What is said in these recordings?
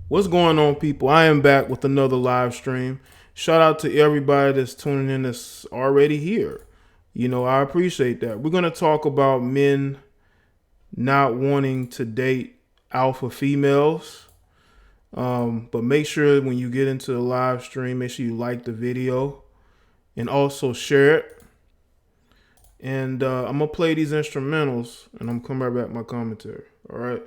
What's going on, people? I am back with another live stream. Shout out to everybody that's tuning in that's already here. You know, I appreciate that. We're going to talk about men not wanting to date alpha females. But make sure when you get into the live stream, make sure you like the video and also share it. And I'm going to play these instrumentals and I'm coming right back with my commentary. All right.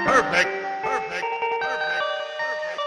Perfect, perfect, perfect, perfect.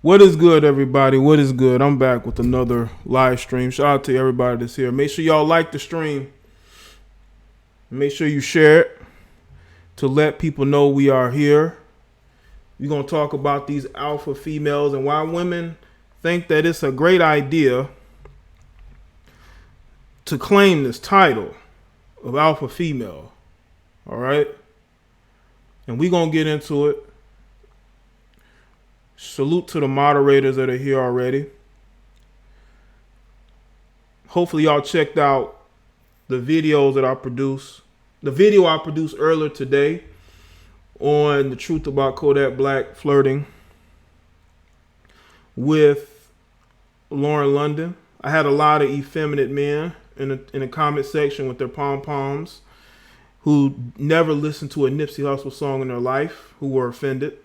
What is good, everybody? What is good? I'm back with another live stream. Shout out to everybody that's here. Make sure y'all like the stream. Make sure you share it to let people know we are here. We're going to talk about these alpha females and why women think that it's a great idea to claim this title of alpha female. All right? And we're going to get into it. Salute to the moderators that are here already. Hopefully y'all checked out the videos that I produced. The video I produced earlier today on the truth about Kodak Black flirting with Lauren London. I had a lot of effeminate men in the comment section with their pom-poms who never listened to a Nipsey Hussle song in their life, who were offended.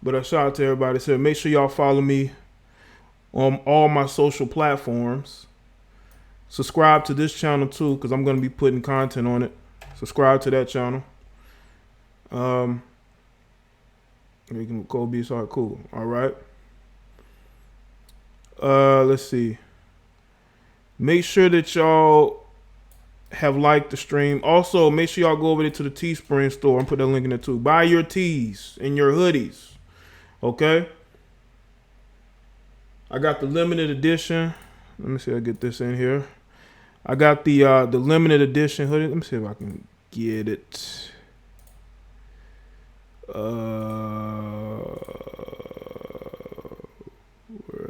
But a shout out to everybody that said, make sure y'all follow me on all my social platforms. Subscribe to this channel too, because I'm going to be putting content on it. Subscribe to that channel. Kobe, sorry, cool. All right. Let's see. Make sure that y'all have liked the stream. Also, make sure y'all go over there to the Teespring store and put that link in there too. Buy your tees and your hoodies. Okay, I got the limited edition. Let me see if I get this in here. I got the limited edition hoodie. Let me see if I can get it. Where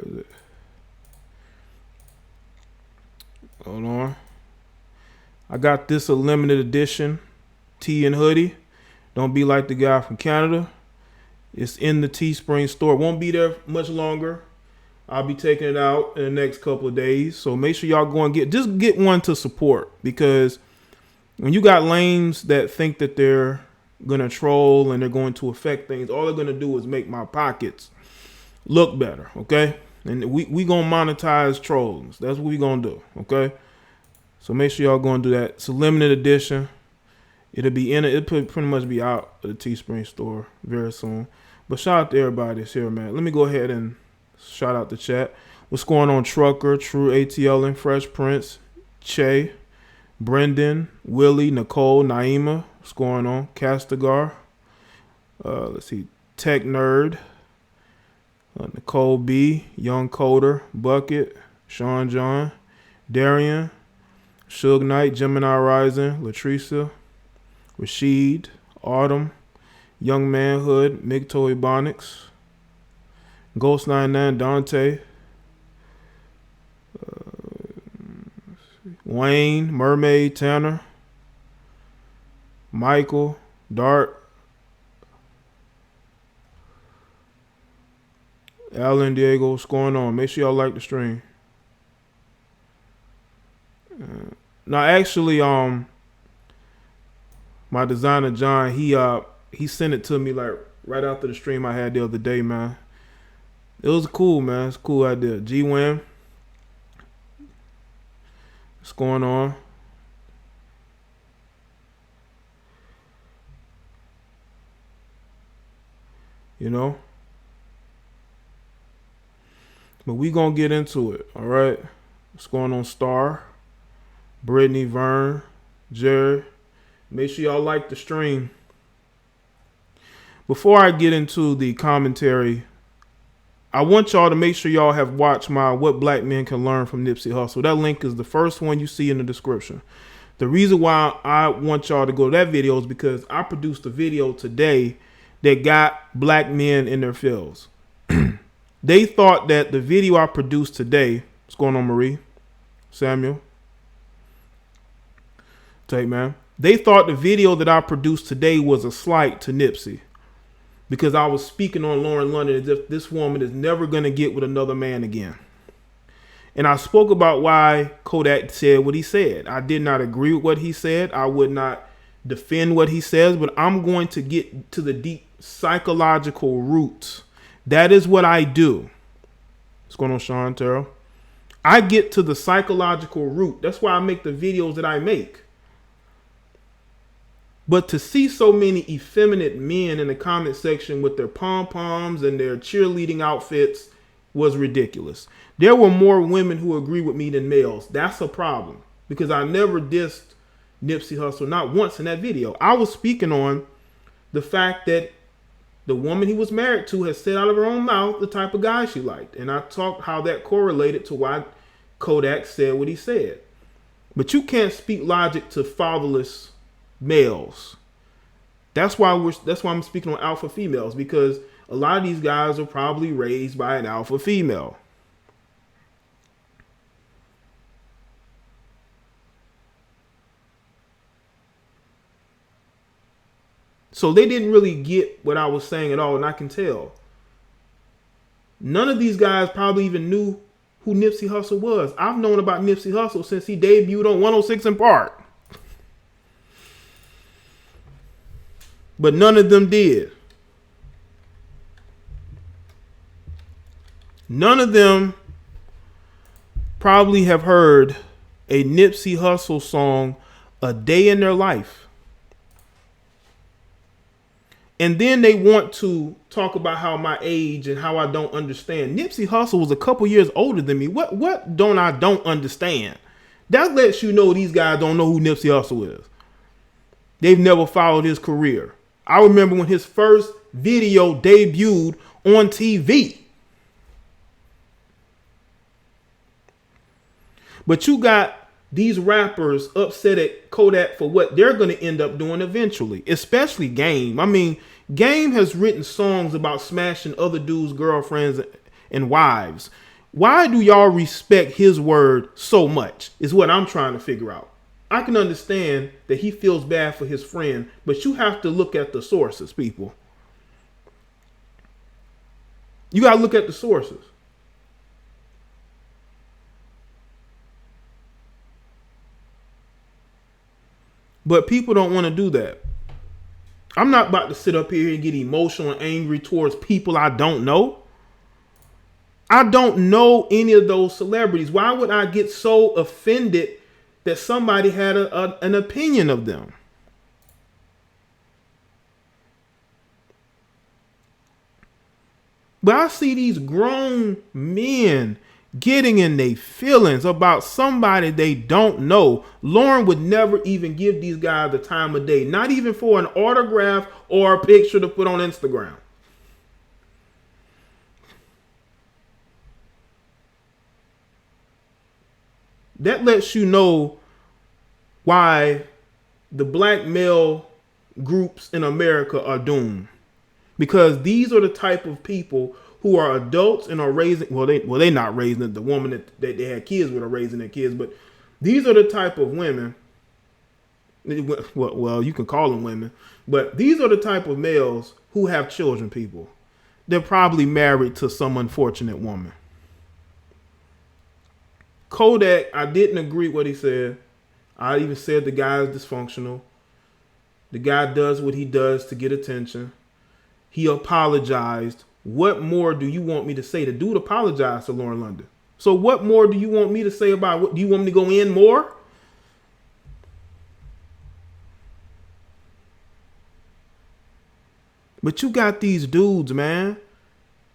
is it? Hold on. I got this a limited edition tee and hoodie. Don't be like the guy from Canada. It's in the Teespring store. It won't be there much longer. I'll be taking it out in the next couple of days. So make sure y'all go and get one to support, because when you got lames that think that they're gonna troll and they're going to affect things, all they're gonna do is make my pockets look better. Okay, and we gonna monetize trolls. That's what we gonna do. Okay, so make sure y'all go and do that. It's a limited edition. It'll pretty much be out of the Teespring store very soon. But shout out to everybody that's here, man. Let me go ahead and shout out the chat. What's going on, Trucker, True ATL, and Fresh Prince, Che, Brendan, Willie, Nicole, Naima. What's going on? Castigar. Let's see. Tech Nerd. Nicole B, Young Coder, Bucket, Sean John, Darian, Suge Knight, Gemini Rising, Latricia, Rashid, Autumn, Young Manhood, Mick Toy Bonics, Ghost 99, Dante, Wayne, Mermaid, Tanner, Michael, Dart, Alan, Diego. What's going on? Make sure y'all like the stream. Now, actually, my designer John, he sent it to me like right after the stream I had the other day, man. It was cool, man. It's a cool idea. G-Wham. What's going on? You know? But we gonna get into it, all right? What's going on, Star? Brittany, Vern, Jared. Make sure y'all like the stream. Before I get into the commentary, I want y'all to make sure y'all have watched my What Black Men Can Learn from Nipsey Hussle. That link is the first one you see in the description. The reason why I want y'all to go to that video is because I produced a video today that got black men in their feels. They thought that the video I produced today, what's going on, Marie, Samuel, take man. They thought the video that I produced today was a slight to Nipsey, because I was speaking on Lauren London as if this woman is never going to get with another man again. And I spoke about why Kodak said what he said. I did not agree with what he said. I would not defend what he says, but I'm going to get to the deep psychological roots. That is what I do. What's going on, Sean Terrell? I get to the psychological root. That's why I make the videos that I make. But to see so many effeminate men in the comment section with their pom-poms and their cheerleading outfits was ridiculous. There were more women who agree with me than males. That's a problem, because I never dissed Nipsey Hussle, not once in that video. I was speaking on the fact that the woman he was married to has said out of her own mouth the type of guy she liked. And I talked how that correlated to why Kodak said what he said. But you can't speak logic to fatherless males. That's why I'm speaking on alpha females, because a lot of these guys are probably raised by an alpha female. So they didn't really get what I was saying at all, and I can tell. None of these guys probably even knew who Nipsey Hussle was. I've known about Nipsey Hussle since he debuted on 106 in Park. But none of them did. None of them probably have heard a Nipsey Hussle song a day in their life. And then they want to talk about how my age and how I don't understand. Nipsey Hussle was a couple years older than me. What don't I don't understand? That lets you know these guys don't know who Nipsey Hussle is. They've never followed his career. I remember when his first video debuted on TV. But you got these rappers upset at Kodak for what they're going to end up doing eventually, especially Game. I mean, Game has written songs about smashing other dudes' girlfriends and wives. Why do y'all respect his word so much is what I'm trying to figure out. I can understand that he feels bad for his friend, but you have to look at the sources, people. You got to look at the sources. But people don't want to do that. I'm not about to sit up here and get emotional and angry towards people I don't know. I don't know any of those celebrities. Why would I get so offended that somebody had an opinion of them? But I see these grown men getting in their feelings about somebody they don't know. Lauren would never even give these guys the time of day, not even for an autograph or a picture to put on Instagram. That lets you know why the black male groups in America are doomed. Because these are the type of people who are adults and are raising, they're not raising it. The woman that they had kids with are raising their kids, but these are the type of women, well, you can call them women, but these are the type of males who have children, people. They're probably married to some unfortunate woman. Kodak, I didn't agree with what he said. I even said the guy is dysfunctional. The guy does what he does to get attention. He apologized. What more do you want me to say? The dude apologized to Lauren London. So what more do you want me to say about what? Do you want me to go in more? But you got these dudes, man,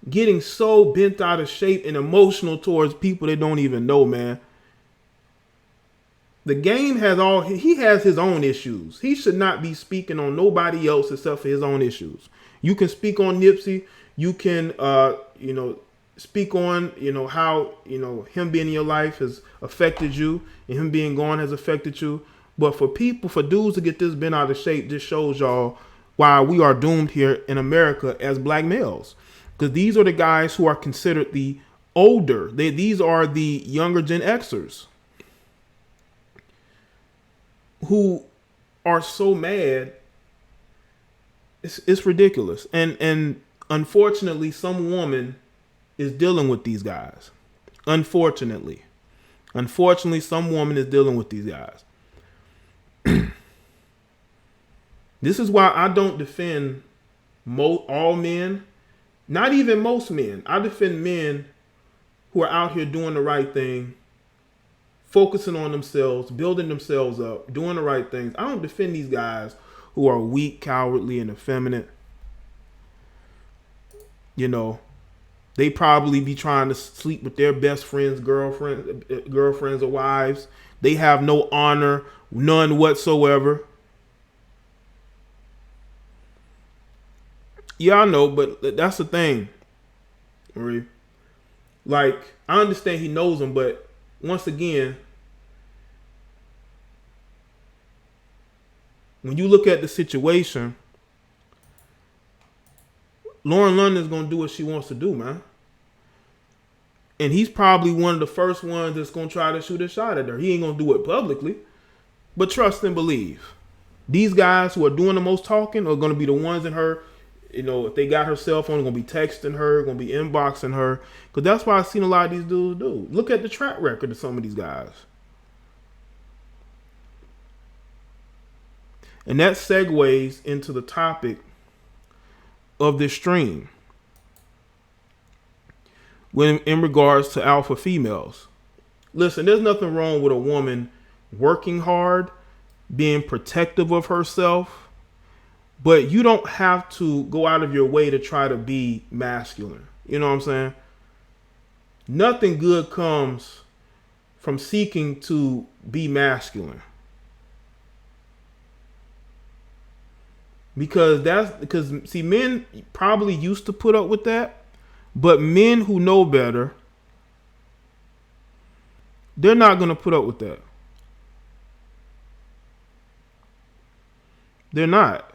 getting so bent out of shape and emotional towards people they don't even know, man. The Game has he has his own issues. He should not be speaking on nobody else except for his own issues. You can speak on Nipsey. You can, speak on, how, him being in your life has affected you and him being gone has affected you. But for dudes to get this bent out of shape, just shows y'all why we are doomed here in America as black males. Because these are the guys who are considered the older. These are the younger Gen Xers who are so mad. It's ridiculous. And unfortunately, some woman is dealing with these guys. Unfortunately, some woman is dealing with these guys. This is why I don't defend all men, not even most men. I defend men who are out here doing the right thing, focusing on themselves, building themselves up, doing the right things. I don't defend these guys who are weak, cowardly, and effeminate. You know, they probably be trying to sleep with their best friends, girlfriends or wives. They have no honor, none whatsoever. Yeah, I know, but that's the thing, Marie. Like, I understand he knows them, but once again, when you look at the situation, Lauren London's gonna do what she wants to do, man. And he's probably one of the first ones that's gonna try to shoot a shot at her. He ain't gonna do it publicly, but trust and believe. These guys who are doing the most talking are gonna be the ones in her. You know, if they got her cell phone, they're gonna be texting her, gonna be inboxing her, because that's what I've seen a lot of these dudes do. Look at the track record of some of these guys. And that segues into the topic of this stream when in regards to alpha females. Listen, there's nothing wrong with a woman working hard, being protective of herself, but you don't have to go out of your way to try to be masculine. You know what I'm saying? Nothing good comes from seeking to be masculine. Because see, men probably used to put up with that, but men who know better, they're not going to put up with that. They're not.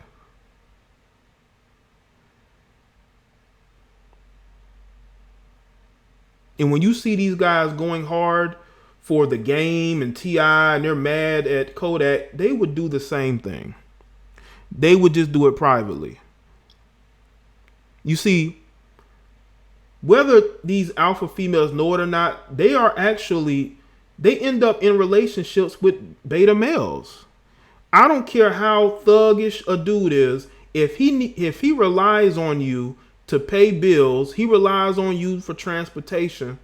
And when you see these guys going hard for the game and T.I. and they're mad at Kodak, they would do the same thing. They would just do it privately. You see, whether these alpha females know it or not, they end up in relationships with beta males. I don't care how thuggish a dude is. If he relies on you to pay bills, he relies on you for transportation,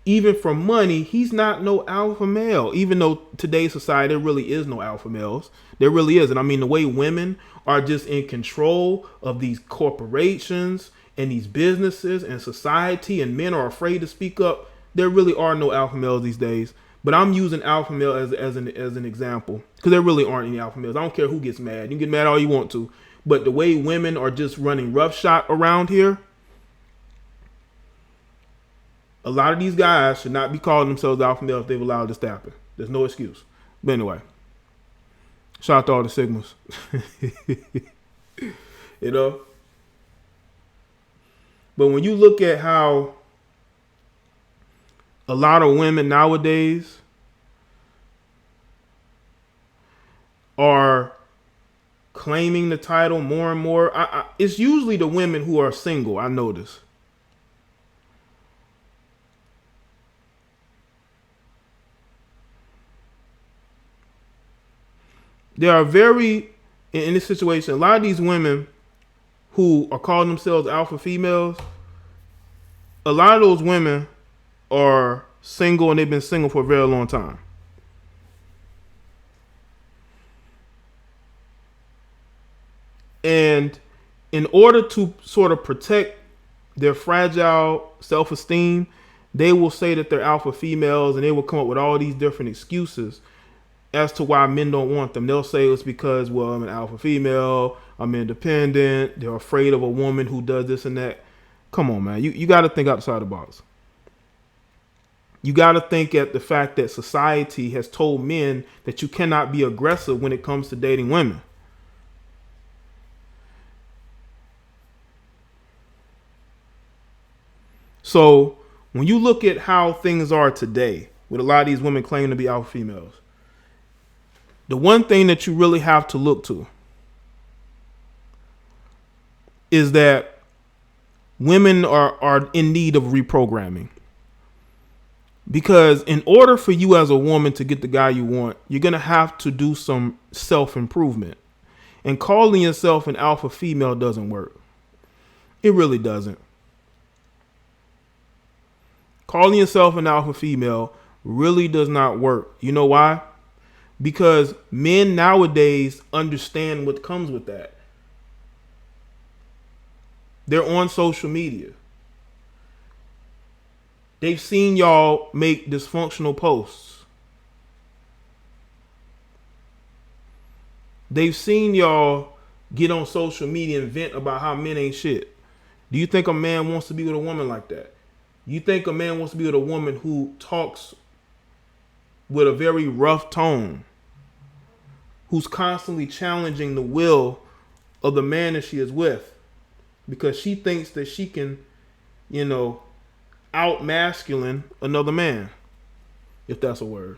even for money, he's not no alpha male. Even though today's society, there really is no alpha males. There really isn't. I mean, the way women are just in control of these corporations and these businesses and society, and men are afraid to speak up, there really are no alpha males these days. But I'm using alpha male as an example, because there really aren't any alpha males. I don't care who gets mad. You can get mad all you want to. But the way women are just running roughshod around here, a lot of these guys should not be calling themselves alpha male if they've allowed this to happen. There's no excuse. But anyway, shout out to all the Sigmas. You know? But when you look at how a lot of women nowadays are claiming the title more and more, it's usually the women who are single, I notice. There are in this situation, a lot of these women who are calling themselves alpha females, a lot of those women are single and they've been single for a very long time. And in order to sort of protect their fragile self-esteem, they will say that they're alpha females, and they will come up with all these different excuses as to why men don't want them. They'll say it's because, well, I'm an alpha female, I'm independent, they're afraid of a woman who does this and that. Come on, man. You got to think outside the box. You got to think at the fact that society has told men that you cannot be aggressive when it comes to dating women. So when you look at how things are today, with a lot of these women claiming to be alpha females, the one thing that you really have to look to is that women are in need of reprogramming. Because in order for you as a woman to get the guy you want, you're going to have to do some self-improvement. And calling yourself an alpha female doesn't work. It really doesn't. Calling yourself an alpha female really does not work. You know why? because men nowadays understand what comes with that. They're on social media. They've seen y'all make dysfunctional posts. They've seen y'all get on social media and vent about how men ain't shit. Do you think a man wants to be with a woman like that? You think a man wants to be with a woman who talks with a very rough tone, who's constantly challenging the will of the man that she is with, because she thinks that she can, out masculine another man, if that's a word.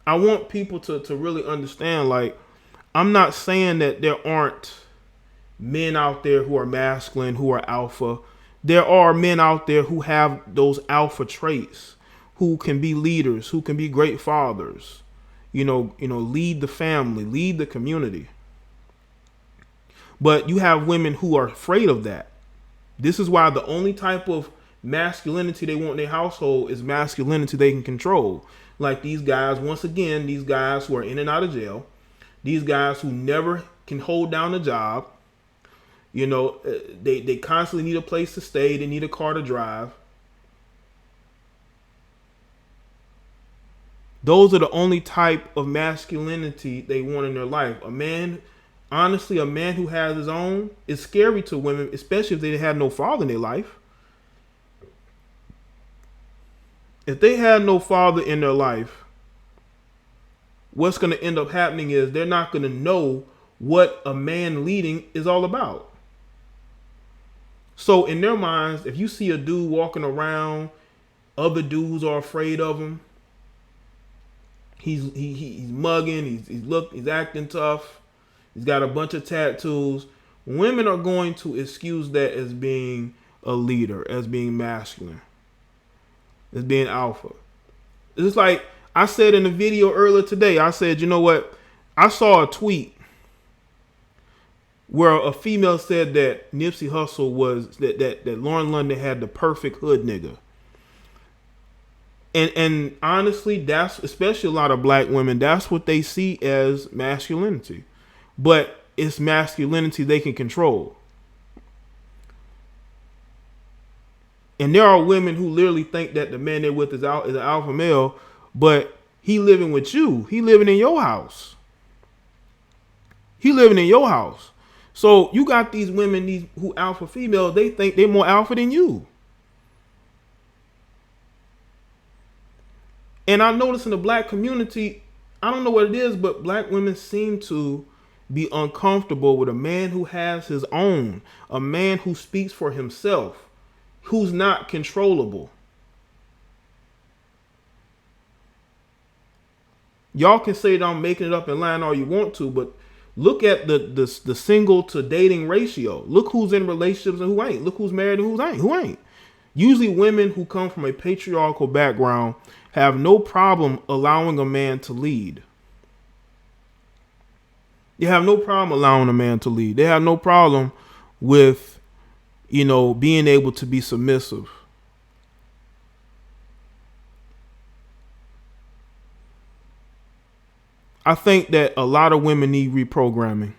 I want people to really understand, like, I'm not saying that there aren't men out there who are masculine, who are alpha. There are men out there who have those alpha traits, who can be leaders, who can be great fathers, lead the family, lead the community. But you have women who are afraid of that. This is why the only type of masculinity they want in their household is masculinity they can control. Like these guys, once again, these guys who are in and out of jail, these guys who never can hold down a job. They constantly need a place to stay. They need a car to drive. Those are the only type of masculinity they want in their life. A man who has his own is scary to women, especially if they had no father in their life. If they had no father in their life, what's going to end up happening is they're not going to know what a man leading is all about. So in their minds, if you see a dude walking around, other dudes are afraid of him. He's mugging. He's acting tough. He's got a bunch of tattoos. Women are going to excuse that as being a leader, as being masculine, as being alpha. It's like I said in the video earlier today. I said, you know what? I saw a tweet where a female said that Nipsey Hussle was that Lauren London had the perfect hood nigga. And honestly, that's, especially a lot of black women, that's what they see as masculinity. But it's masculinity they can control. And there are women who literally think that the man they're with is an alpha male, but he living with you. He living in your house. He living in your house. So you got these women who alpha female, they think they're more alpha than you. And I notice in the black community, I don't know what it is, but black women seem to be uncomfortable with a man who has his own, a man who speaks for himself, who's not controllable. Y'all can say that I'm making it up and lying all you want to, but look at the single to dating ratio. Look who's in relationships and who ain't. Look who's married and who ain't. Usually women who come from a patriarchal background have no problem allowing a man to lead. They have no problem allowing a man to lead. They have no problem with, being able to be submissive. I think that a lot of women need reprogramming,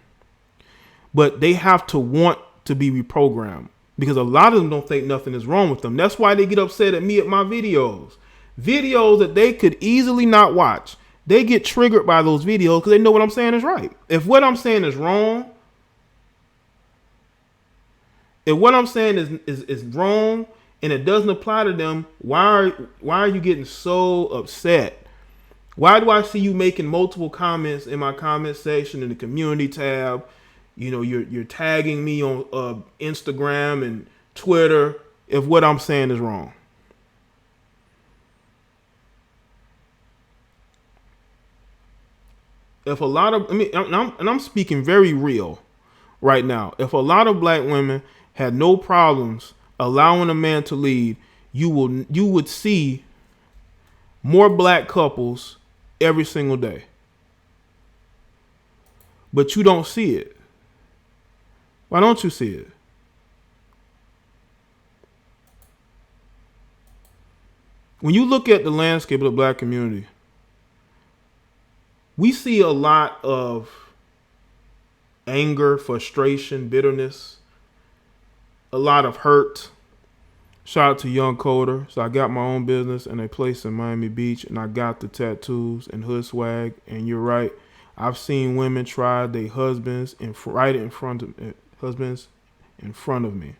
but they have to want to be reprogrammed, because a lot of them don't think nothing is wrong with them. That's why they get upset at me at my videos that they could easily not watch. They get triggered by those videos because they know what I'm saying is right. If what I'm saying is wrong, if what I'm saying is wrong and it doesn't apply to them, why are you getting so upset? Why do I see you making multiple comments in my comment section in the community tab? You're tagging me on Instagram and Twitter if what I'm saying is wrong. If a lot of, I'm speaking very real right now. If a lot of black women had no problems allowing a man to lead, you would see more black couples every single day. But you don't see it. Why don't you see it? When you look at the landscape of the black community, We see a lot of anger, frustration, bitterness, a lot of hurt. Shout out to Young Coder. So I got my own business and a place in Miami Beach, and I got the tattoos and hood swag. And you're right. I've seen women try their husbands right in front of me.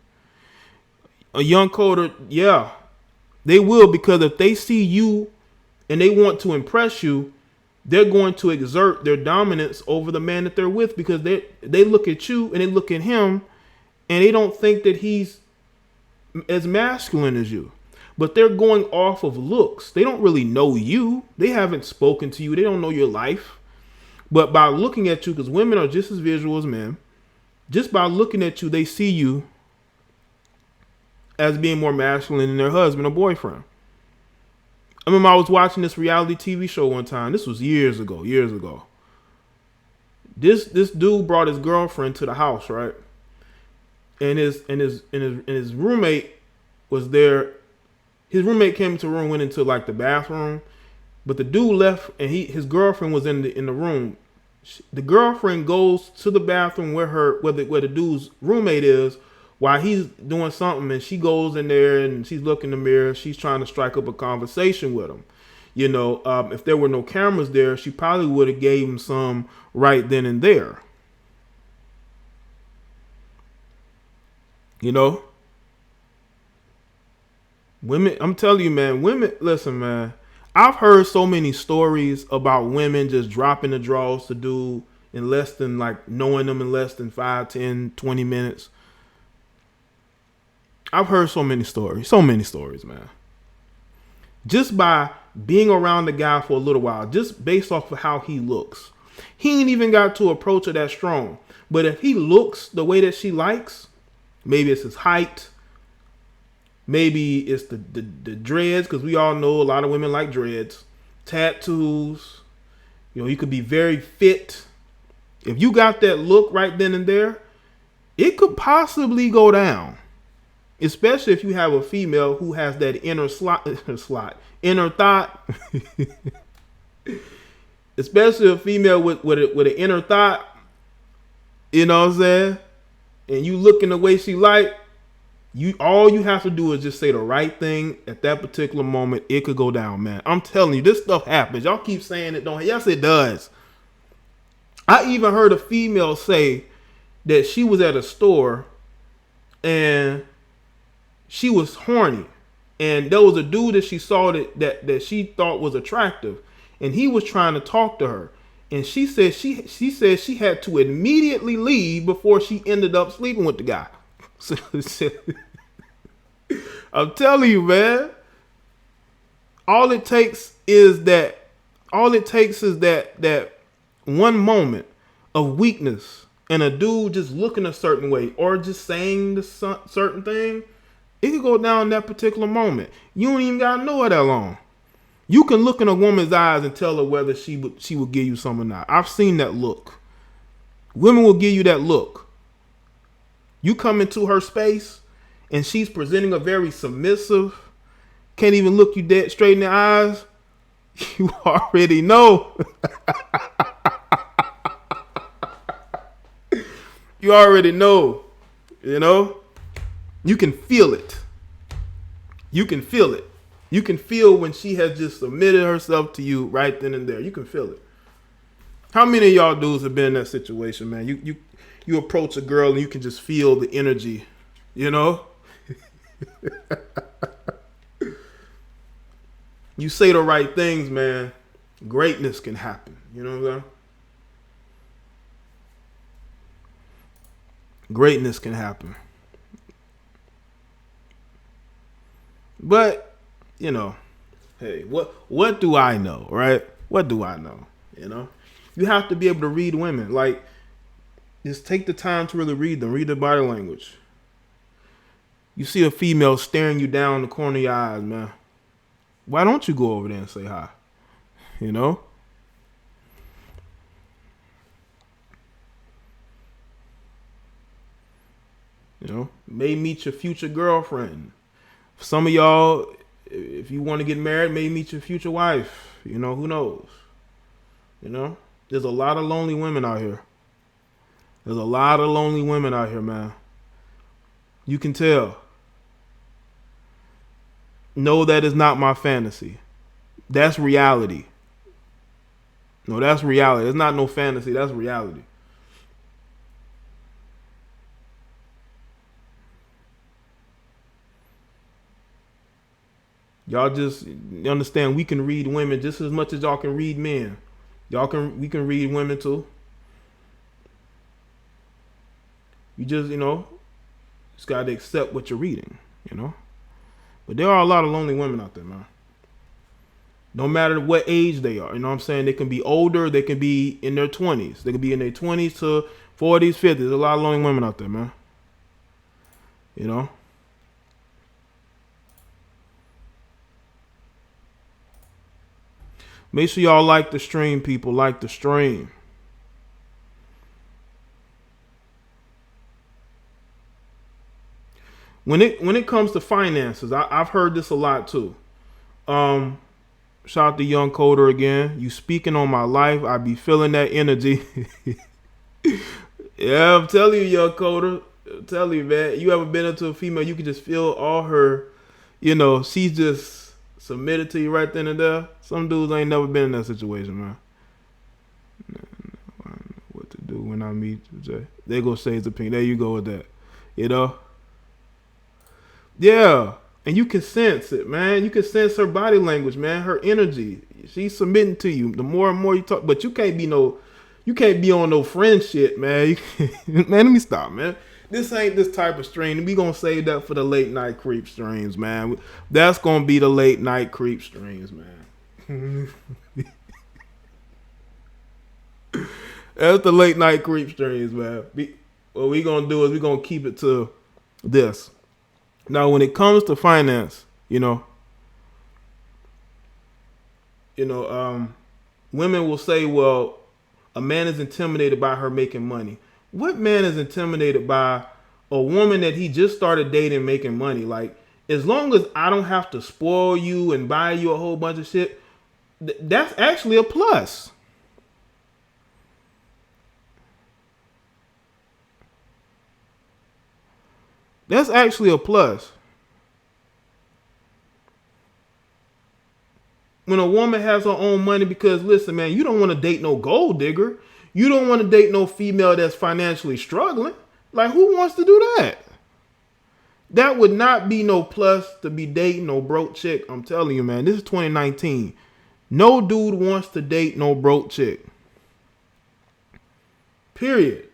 A Young Coder, yeah, they will, because if they see you and they want to impress you, they're going to exert their dominance over the man that they're with, because they look at you and they look at him and they don't think that he's as masculine as you. But they're going off of looks. They don't really know you. They haven't spoken to you. They don't know your life. But by looking at you, because women are just as visual as men, just by looking at you, they see you as being more masculine than their husband or boyfriend. I remember I was watching this reality TV show one time. This was years ago. This dude brought his girlfriend to the house, right? And his roommate was there. His roommate came into the room, went into like the bathroom, but the dude left, and his girlfriend was in the room. The girlfriend goes to the bathroom where the dude's roommate is, while he's doing something, and she goes in there and she's looking in the mirror. She's trying to strike up a conversation with him. You know, if there were no cameras there, she probably would have gave him some right then and there. You know, women, I'm telling you, man, women, listen, man, I've heard so many stories about women just dropping the draws to do in less than, like, knowing them in less than 5, 10, 20 minutes. I've heard so many stories, man. Just by being around the guy for a little while, just based off of how he looks. He ain't even got to approach her that strong. But if he looks the way that she likes, maybe it's his height, maybe it's the dreads, because we all know a lot of women like dreads, tattoos, you know, he could be very fit. If you got that look right then and there, it could possibly go down. Especially if you have a female who has that inner thought. Especially a female with an inner thought. You know what I'm saying? And you looking the way she like, all you have to do is just say the right thing at that particular moment. It could go down, man. I'm telling you, this stuff happens. Y'all keep saying it don't. Yes, it does. I even heard a female say that she was at a store and she was horny, and there was a dude that she saw that she thought was attractive, and he was trying to talk to her, and she said she had to immediately leave before she ended up sleeping with the guy. So, I'm telling you, man, all it takes is that one moment of weakness and a dude just looking a certain way or just saying the certain thing. It could go down that particular moment. You don't even gotta know her that long. You can look in a woman's eyes and tell her whether she will give you some or not. I've seen that look. Women will give you that look. You come into her space and she's presenting a very submissive, can't even look you dead straight in the eyes. You already know. You already know. You know? You can feel it. You can feel it. You can feel when she has just submitted herself to you right then and there. You can feel it. How many of y'all dudes have been in that situation, man? You approach a girl and you can just feel the energy, you know? You say the right things, man. Greatness can happen. You know what I'm saying? Greatness can happen. But, you know, hey, what do I know, right? What do I know? You know, you have to be able to read women. Like, just take the time to really read them. Read their body language. You see a female staring you down in the corner of your eyes, man. Why don't you go over there and say hi? You know? You know, may meet your future girlfriend. Some of y'all, if you want to get married, may meet your future wife. You know, who knows? You know? There's a lot of lonely women out here. There's a lot of lonely women out here, man. You can tell. No, that is not my fantasy. That's reality. No, that's reality. It's not no fantasy. That's reality. Y'all just understand we can read women just as much as y'all can read men. We can read women too. You just gotta accept what you're reading. But there are a lot of lonely women out there, man. No matter what age they are, you know what I'm saying? They can be older, they can be in their 20s. They can be in their 20s to 40s, 50s. There's a lot of lonely women out there, man. Make sure y'all like the stream, people. Like the stream. When it comes to finances, I've heard this a lot too. Shout out to Young Coder again. You speaking on my life. I be feeling that energy. Yeah, I'm telling you, Young Coder. I'm telling you, man. You ever been into a female, you can just feel all her, she's just submitted to you right then and there. Some dudes ain't never been in that situation, man. I don't know what to do when I meet Jay. They go say his opinion. There you go with that. Yeah. And you can sense it, man. You can sense her body language, man. Her energy. She's submitting to you. The more and more you talk, but you can't be on no friend shit, man. Man, let me stop, man. This ain't this type of stream. We gonna save that for the late night creep streams, man. That's gonna be the late night creep streams, man. That's the late night creep streams, man. What we gonna do is we gonna keep it to this. Now, when it comes to finance, women will say, well, a man is intimidated by her making money. What man is intimidated by a woman that he just started dating making money? Like, as long as I don't have to spoil you and buy you a whole bunch of shit, that's actually a plus. That's actually a plus. When a woman has her own money, because listen, man, you don't want to date no gold digger. You don't want to date no female that's financially struggling. Like, who wants to do that? That would not be no plus to be dating no broke chick. I'm telling you, man, this is 2019. No dude wants to date no broke chick. Period.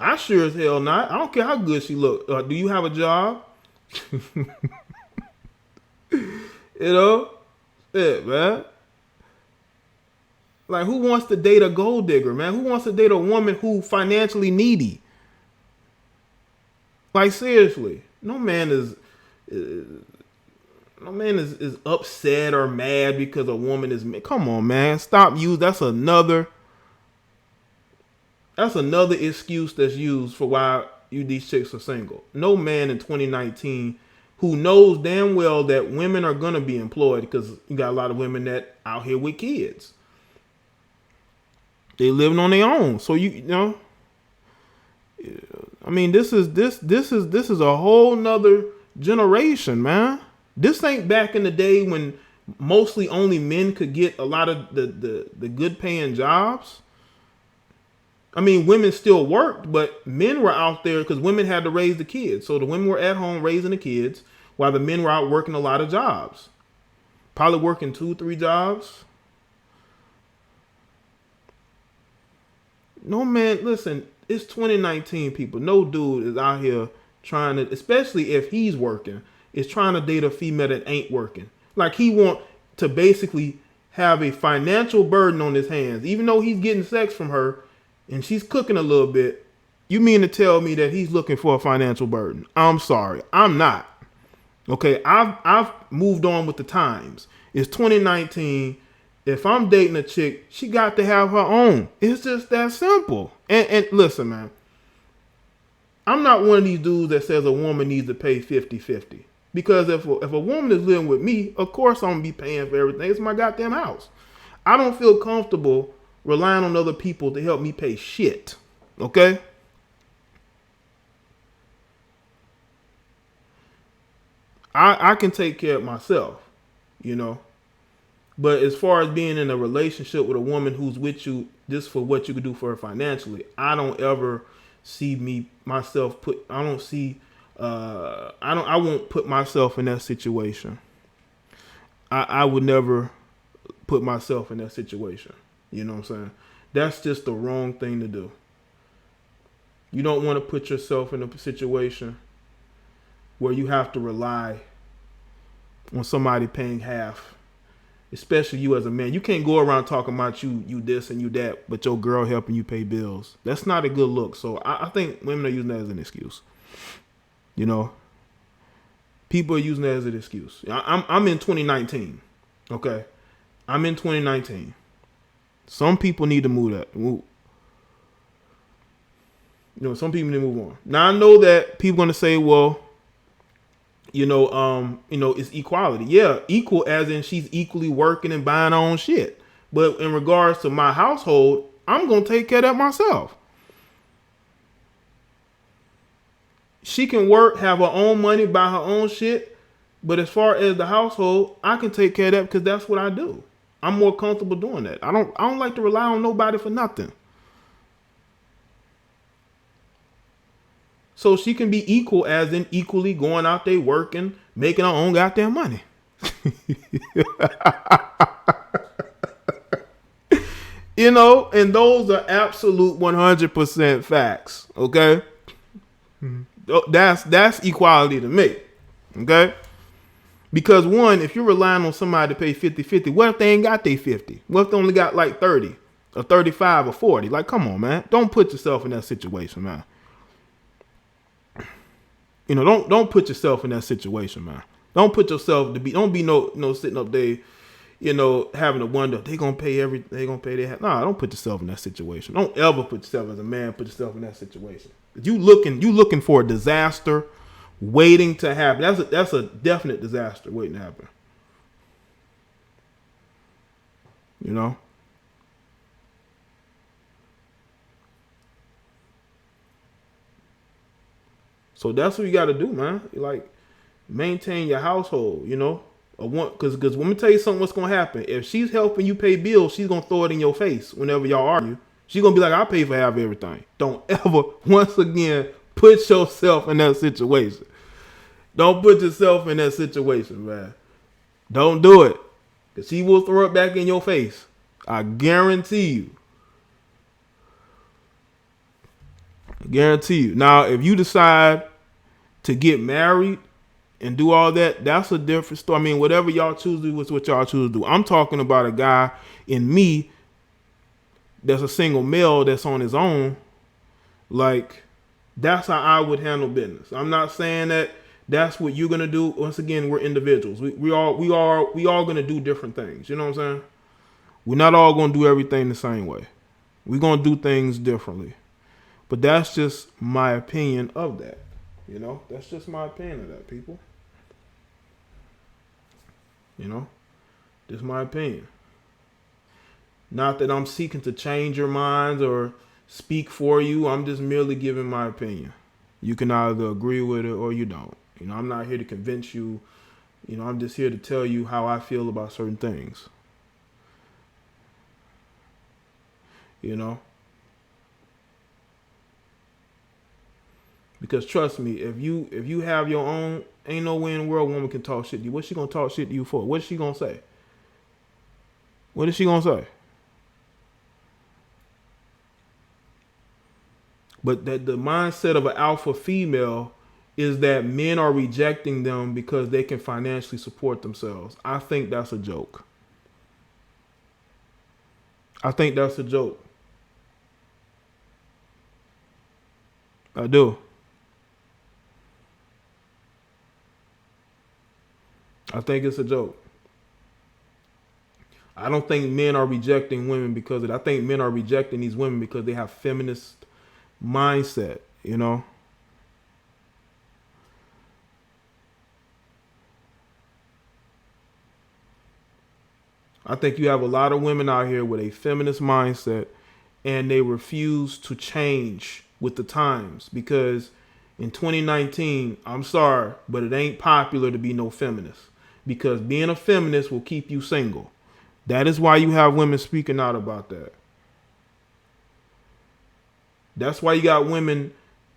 I sure as hell not. I don't care how good she look. Do you have a job? Yeah, man. Like, who wants to date a gold digger, man? Who wants to date a woman who financially needy? Like, seriously, no man is upset or mad because a woman is. Come on, man, stop using. That's another excuse that's used for why these chicks are single. No man in 2019 who knows damn well that women are gonna be employed, because you got a lot of women that out here with kids. They living on their own. So I mean, this is a whole nother generation, man. This ain't back in the day when mostly only men could get a lot of the good paying jobs. I mean, women still worked, but men were out there because women had to raise the kids. So the women were at home raising the kids while the men were out working a lot of jobs. Probably working 2-3 jobs. No man, listen, it's 2019, people. No dude is out here trying to, especially if he's working, is trying to date a female that ain't working. Like, he want to basically have a financial burden on his hands. Even though he's getting sex from her and she's cooking a little bit, you mean to tell me that he's looking for a financial burden? I'm sorry, I'm not. Okay, I've moved on with the times. It's 2019. If I'm dating a chick, she got to have her own. It's just that simple. And listen, man, I'm not one of these dudes that says a woman needs to pay 50-50. Because if a woman is living with me, of course I'm going to be paying for everything. It's my goddamn house. I don't feel comfortable relying on other people to help me pay shit. Okay? I can take care of myself, you know. But as far as being in a relationship with a woman who's with you just for what you could do for her financially, I don't ever see myself put. I don't see. I won't put myself in that situation. I would never put myself in that situation. You know what I'm saying? That's just the wrong thing to do. You don't want to put yourself in a situation where you have to rely on somebody paying half. Especially you as a man. You can't go around talking about you this and you that, but your girl helping you pay bills. That's not a good look. So I think women are using that as an excuse. You know, people are using that as an excuse. I'm in 2019. Okay, I'm in 2019. Some people need to move that. You know, some people need to move on. Now I know that people are gonna say, well, it's equality. Yeah, equal as in she's equally working and buying her own shit. But in regards to my household, I'm gonna take care of that myself. She can work, have her own money, buy her own shit. But as far as the household, I can take care of that because that's what I do. I'm more comfortable doing that. I don't like to rely on nobody for nothing. So she can be equal as in equally going out there working, making her own goddamn money. You know, and those are absolute 100% facts. Okay? That's equality to me. Okay? Because one, if you're relying on somebody to pay 50-50, what if they ain't got their 50? What if they only got like 30 or 35 or 40? Like, come on, man. Don't put yourself in that situation, man. You know, don't put yourself in that situation, man. Don't put yourself don't be no sitting up there, you know, having to wonder they gonna pay their. Nah, don't put yourself in that situation. Don't ever put yourself as a man put yourself in that situation. You looking for a disaster waiting to happen. That's a definite disaster waiting to happen. You know. So that's what you got to do, man. Like, maintain your household, you know. Because let me tell you something. What's gonna happen if she's helping you pay bills? She's gonna throw it in your face whenever y'all argue. She's gonna be like, "I'll pay for half everything." Don't ever, once again, put yourself in that situation. Don't put yourself in that situation, man. Don't do it, because she will throw it back in your face. I guarantee you. Guarantee you. Now, if you decide to get married and do all that, that's a different story. I mean, whatever y'all choose to do is what y'all choose to do. I'm talking about a guy in me that's a single male that's on his own. Like, that's how I would handle business. I'm not saying that that's what you're gonna do. Once again, we're individuals. We all gonna do different things. You know what I'm saying? We're not all gonna do everything the same way. We're gonna do things differently. But that's just my opinion of that. You know, that's just my opinion of that, people. You know, just my opinion. Not that I'm seeking to change your minds or speak for you. I'm just merely giving my opinion. You can either agree with it or you don't. You know, I'm not here to convince you. You know, I'm just here to tell you how I feel about certain things. You know? Because trust me, if you have your own, ain't no way in the world a woman can talk shit to you. What's she gonna talk shit to you for? What's she gonna say? What is she gonna say? But that the mindset of an alpha female is that men are rejecting them because they can financially support themselves. I think that's a joke. I think that's a joke. I do. I think it's a joke. I don't think men are rejecting women because of it. I think men are rejecting these women because they have feminist mindset, you know? I think you have a lot of women out here with a feminist mindset, and they refuse to change with the times, because in 2019, I'm sorry, but it ain't popular to be no feminist, because being a feminist will keep you single. That is why you have women speaking out about that. That's why you got women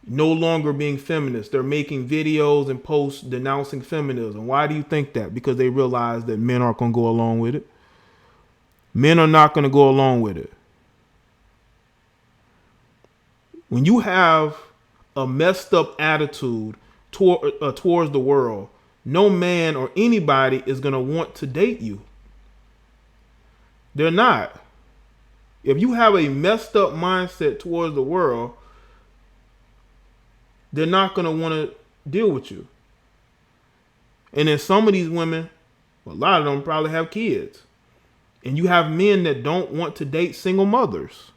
no longer being feminists. They're making videos and posts denouncing feminism. Why do you think that? Because they realize that men aren't going to go along with it. Men are not going to go along with it. When you have a messed up attitude towards the world, no man or anybody is going to want to date you. They're not. If you have a messed up mindset towards the world, they're not going to want to deal with you. And then some of these women, a lot of them probably have kids. And you have men that don't want to date single mothers.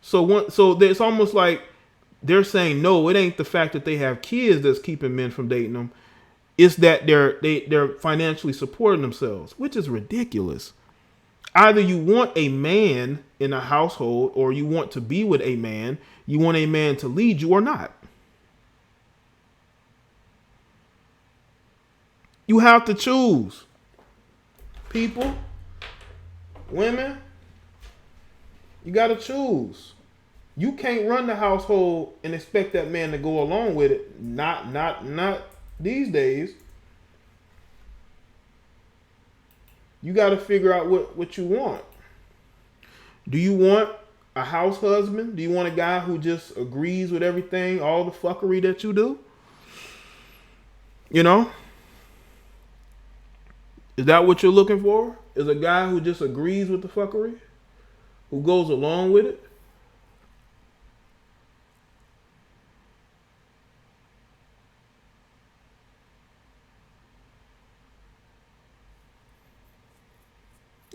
So it's almost like they're saying, no, it ain't the fact that they have kids that's keeping men from dating them. It's that they're financially supporting themselves, which is ridiculous. Either you want a man in a household, or you want to be with a man. You want a man to lead you or not. You have to choose. People, women, you got to choose. You can't run the household and expect that man to go along with it. Not these days. You got to figure out what you want. Do you want a house husband? Do you want a guy who just agrees with everything, all the fuckery that you do? You know? Is that what you're looking for? Is a guy who just agrees with the fuckery? Who goes along with it?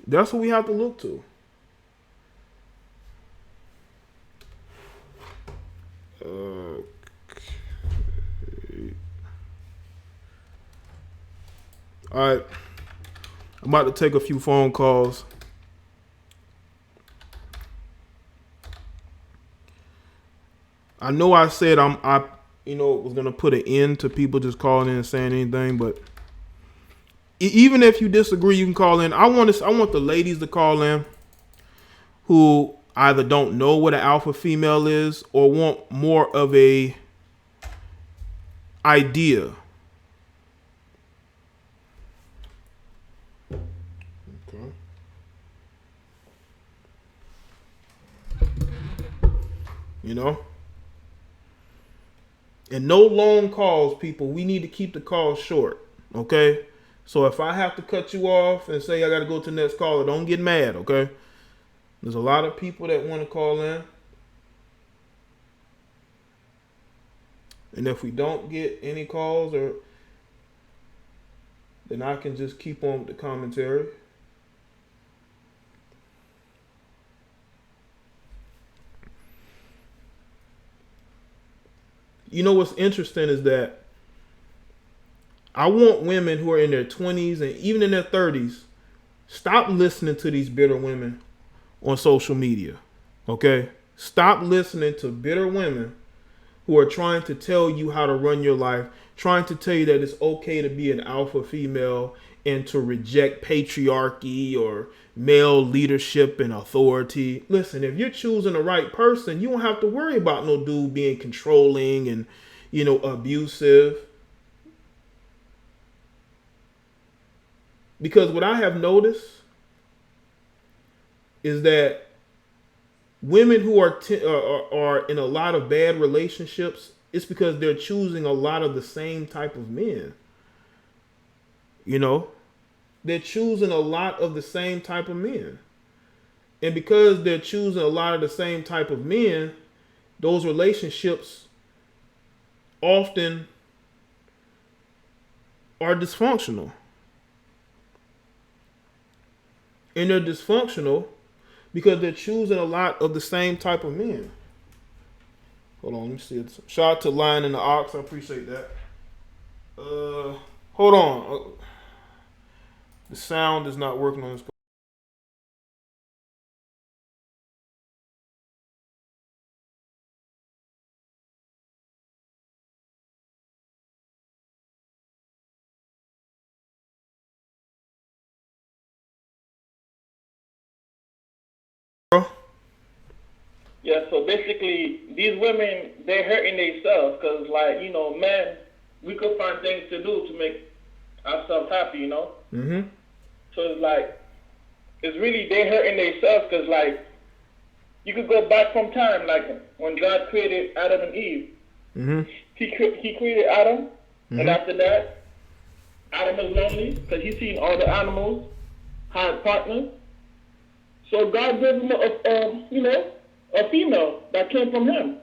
That's what we have to look to. Okay. All right. I'm about to take a few phone calls. I know I said I was gonna put an end to people just calling in and saying anything, but even if you disagree, you can call in. I want the ladies to call in who either don't know what an alpha female is or want more of a idea. Okay. You know? And no long calls, people. We need to keep the calls short. Okay? So if I have to cut you off and say I got to go to the next caller, don't get mad, okay? There's a lot of people that want to call in. And if we don't get any calls, then I can just keep on with the commentary. You know what's interesting is that I want women who are in their 20s and even in their 30s, stop listening to these bitter women on social media. Okay? Stop listening to bitter women who are trying to tell you how to run your life, trying to tell you that it's okay to be an alpha female and to reject patriarchy or male leadership and authority. Listen, if you're choosing the right person, you don't have to worry about no dude being controlling and, abusive. Because what I have noticed is that women who are in a lot of bad relationships, it's because they're choosing a lot of the same type of men. They're choosing a lot of the same type of men. And because they're choosing a lot of the same type of men, those relationships often are dysfunctional. And they're dysfunctional because they're choosing a lot of the same type of men. Hold on, let me see. Shout out to Lion and the Ox. I appreciate that. Hold on. The sound is not working on this. Bro. Yeah, so basically, these women, they're hurting themselves because, like, you know, men, we could find things to do to make ourselves happy, you know? Mm-hmm. So it's like, it's really, they're hurting themselves because, like, you could go back from time, like, when God created Adam and Eve. Mm-hmm. He created Adam, Mm-hmm. and after that, Adam is lonely because he's seen all the animals had partners. So God gave him you know, a female that came from him.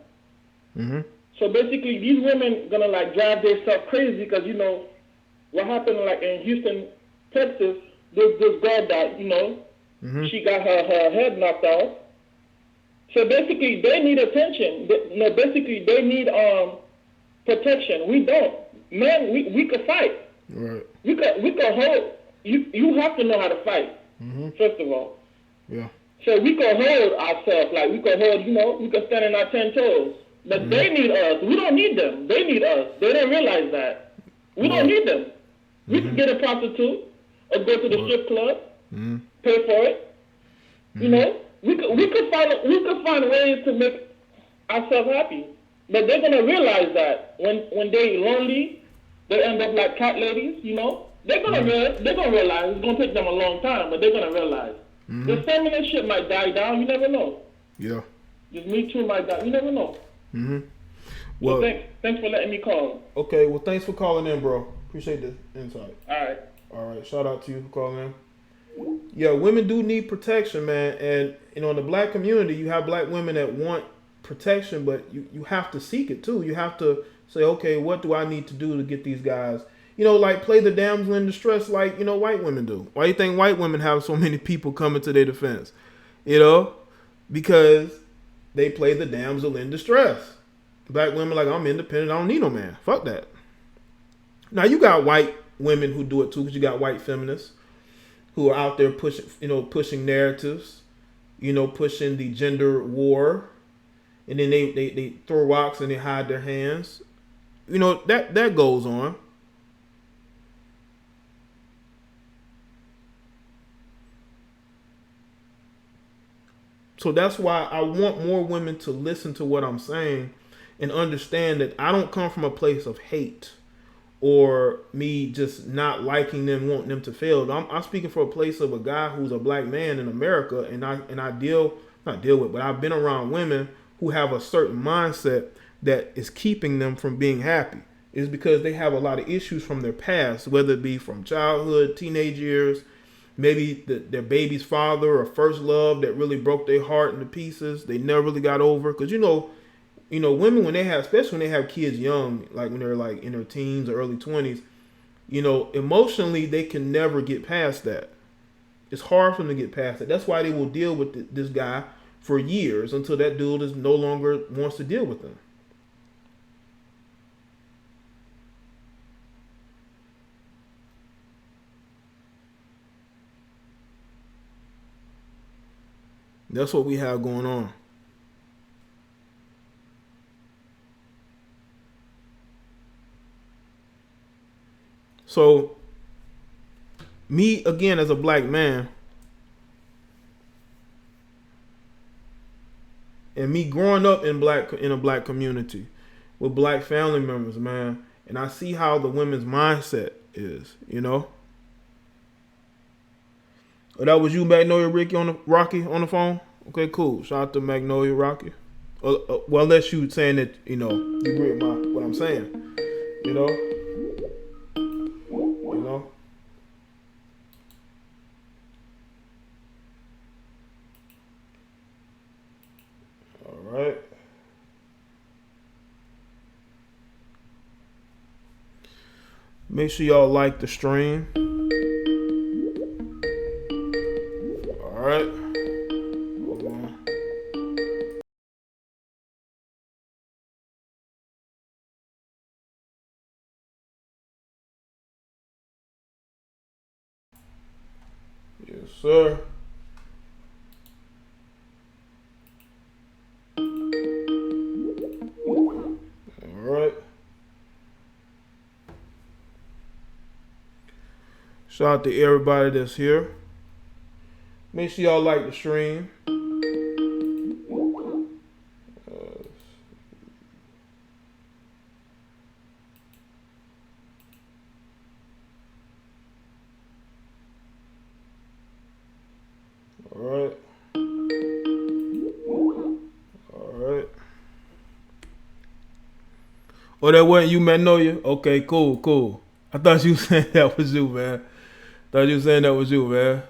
Mm-hmm. So basically, these women gonna like drive themselves crazy because you know what happened like in Houston, Texas. This girl that you know Mm-hmm. she got her head knocked off. So basically, they need attention. No, basically they need protection. We don't. Men, we could fight. Right. We could hold. You have to know how to fight. Mm-hmm. First of all. Yeah. So we could hold ourselves, like we could hold, you know, we could stand on our 10 toes. But they need us. We don't need them. They need us. They don't realize that. We don't need them. We could get a prostitute or go to the strip club, pay for it. You know, we could find ways to make ourselves happy. But they're gonna realize that when they're lonely, they end up like cat ladies. You know, they're gonna realize it's gonna take them a long time, but they're gonna realize. The feminine shit might die down. You never know. Yeah. Just Me Too might die. You never know. Mm-hmm. Well, Well, thanks for letting me call. okay. Well, thanks for calling in, bro. Appreciate the insight. All right. All right. Shout out to you for calling in. Yeah, women do need protection, man. And, you know, in the black community, you have black women that want protection, but you have to seek it, too. You have to say, okay, what do I need to do to get these guys? You know, like play the damsel in distress like, you know, white women do. Why do you think white women have so many people coming to their defense? You know, because they play the damsel in distress. Black women like, I'm independent, I don't need no man. Fuck that. Now, you got white women who do it too, because you got white feminists who are out there pushing narratives, you know, pushing the gender war. And then they throw rocks and they hide their hands. You know, that goes on. So that's why I want more women to listen to what I'm saying and understand that I don't come from a place of hate or me just not liking them, wanting them to fail. I'm speaking for a place of a guy who's a black man in America, and I not deal with, but I've been around women who have a certain mindset that is keeping them from being happy. It's because they have a lot of issues from their past, whether it be from childhood, teenage years, maybe their baby's father or first love that really broke their heart into pieces. They never really got over. Because you know, women when they have, especially when they have kids young, like when they're like in their teens or early 20s, you know, emotionally they can never get past that. It's hard for them to get past it. That's why they will deal with this guy for years until that dude is no longer wants to deal with them. That's what we have going on. So, me again as a black man, and me growing up in a black community with black family members, man, and I see how the women's mindset is, you know. Oh, that was you, Magnolia Rocky on the phone. Okay, cool. Shout out to Magnolia Rocky. Well, unless you saying that you know you agree with what I'm saying, you know. All right. Make sure y'all like the stream. All right. Hold on. sir. All right. Shout out to everybody that's here. Make sure y'all like the stream. All right. All right. Oh, that wasn't you, Magnolia? Okay, cool, cool. I thought you saying that was you, man. Thought you saying that was you, man.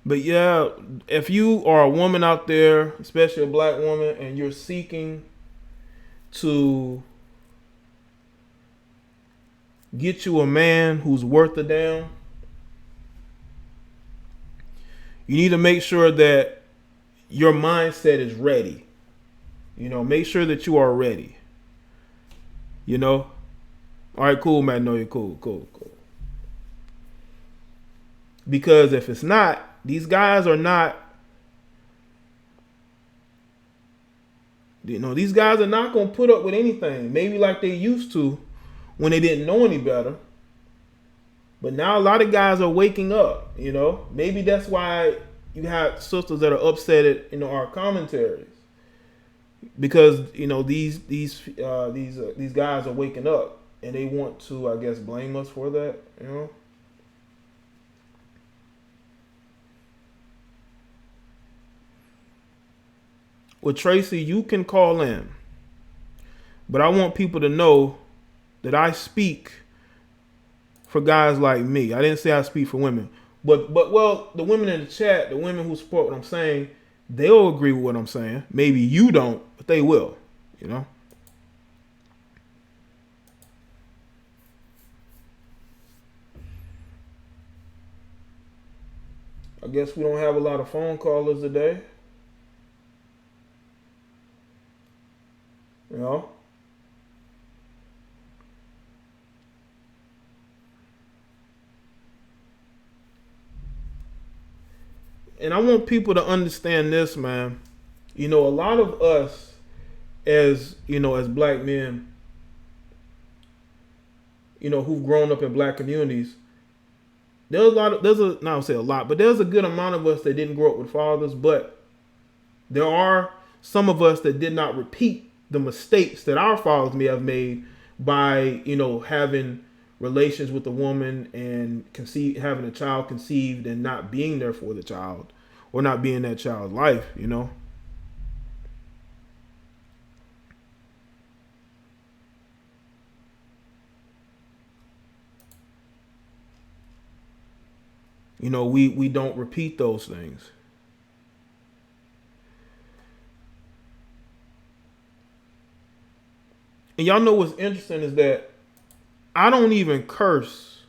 But yeah, if you are a woman out there, especially a black woman, and you're seeking to get you a man who's worth a damn, you need to make sure that your mindset is ready. You know, make sure that you are ready. You know? All right, cool, Magnolia. Cool. Because if it's not, these guys are not, you know, these guys are not going to put up with anything. Maybe like they used to when they didn't know any better. But now a lot of guys are waking up, you know. Maybe that's why you have sisters that are upset at, you know, our commentaries. Because, you know, these guys are waking up and they want to, I guess, blame us for that, you know. Well, Tracy, you can call in. But I want people to know that I speak for guys like me. I didn't say I speak for women. But well, the women in the chat, the women who support what I'm saying, they'll agree with what I'm saying. Maybe you don't, but they will, you know. I guess we don't have a lot of phone callers today. You know? And I want people to understand this, man. You know, a lot of us as, you know, as black men, you know, who've grown up in black communities, there's a good amount of us that didn't grow up with fathers, but there are some of us that did not repeat the mistakes that our fathers may have made by, you know, having relations with a woman and having a child conceived and not being there for the child or not being that child's life, you know. You know, we don't repeat those things. And y'all know what's interesting is that I don't even curse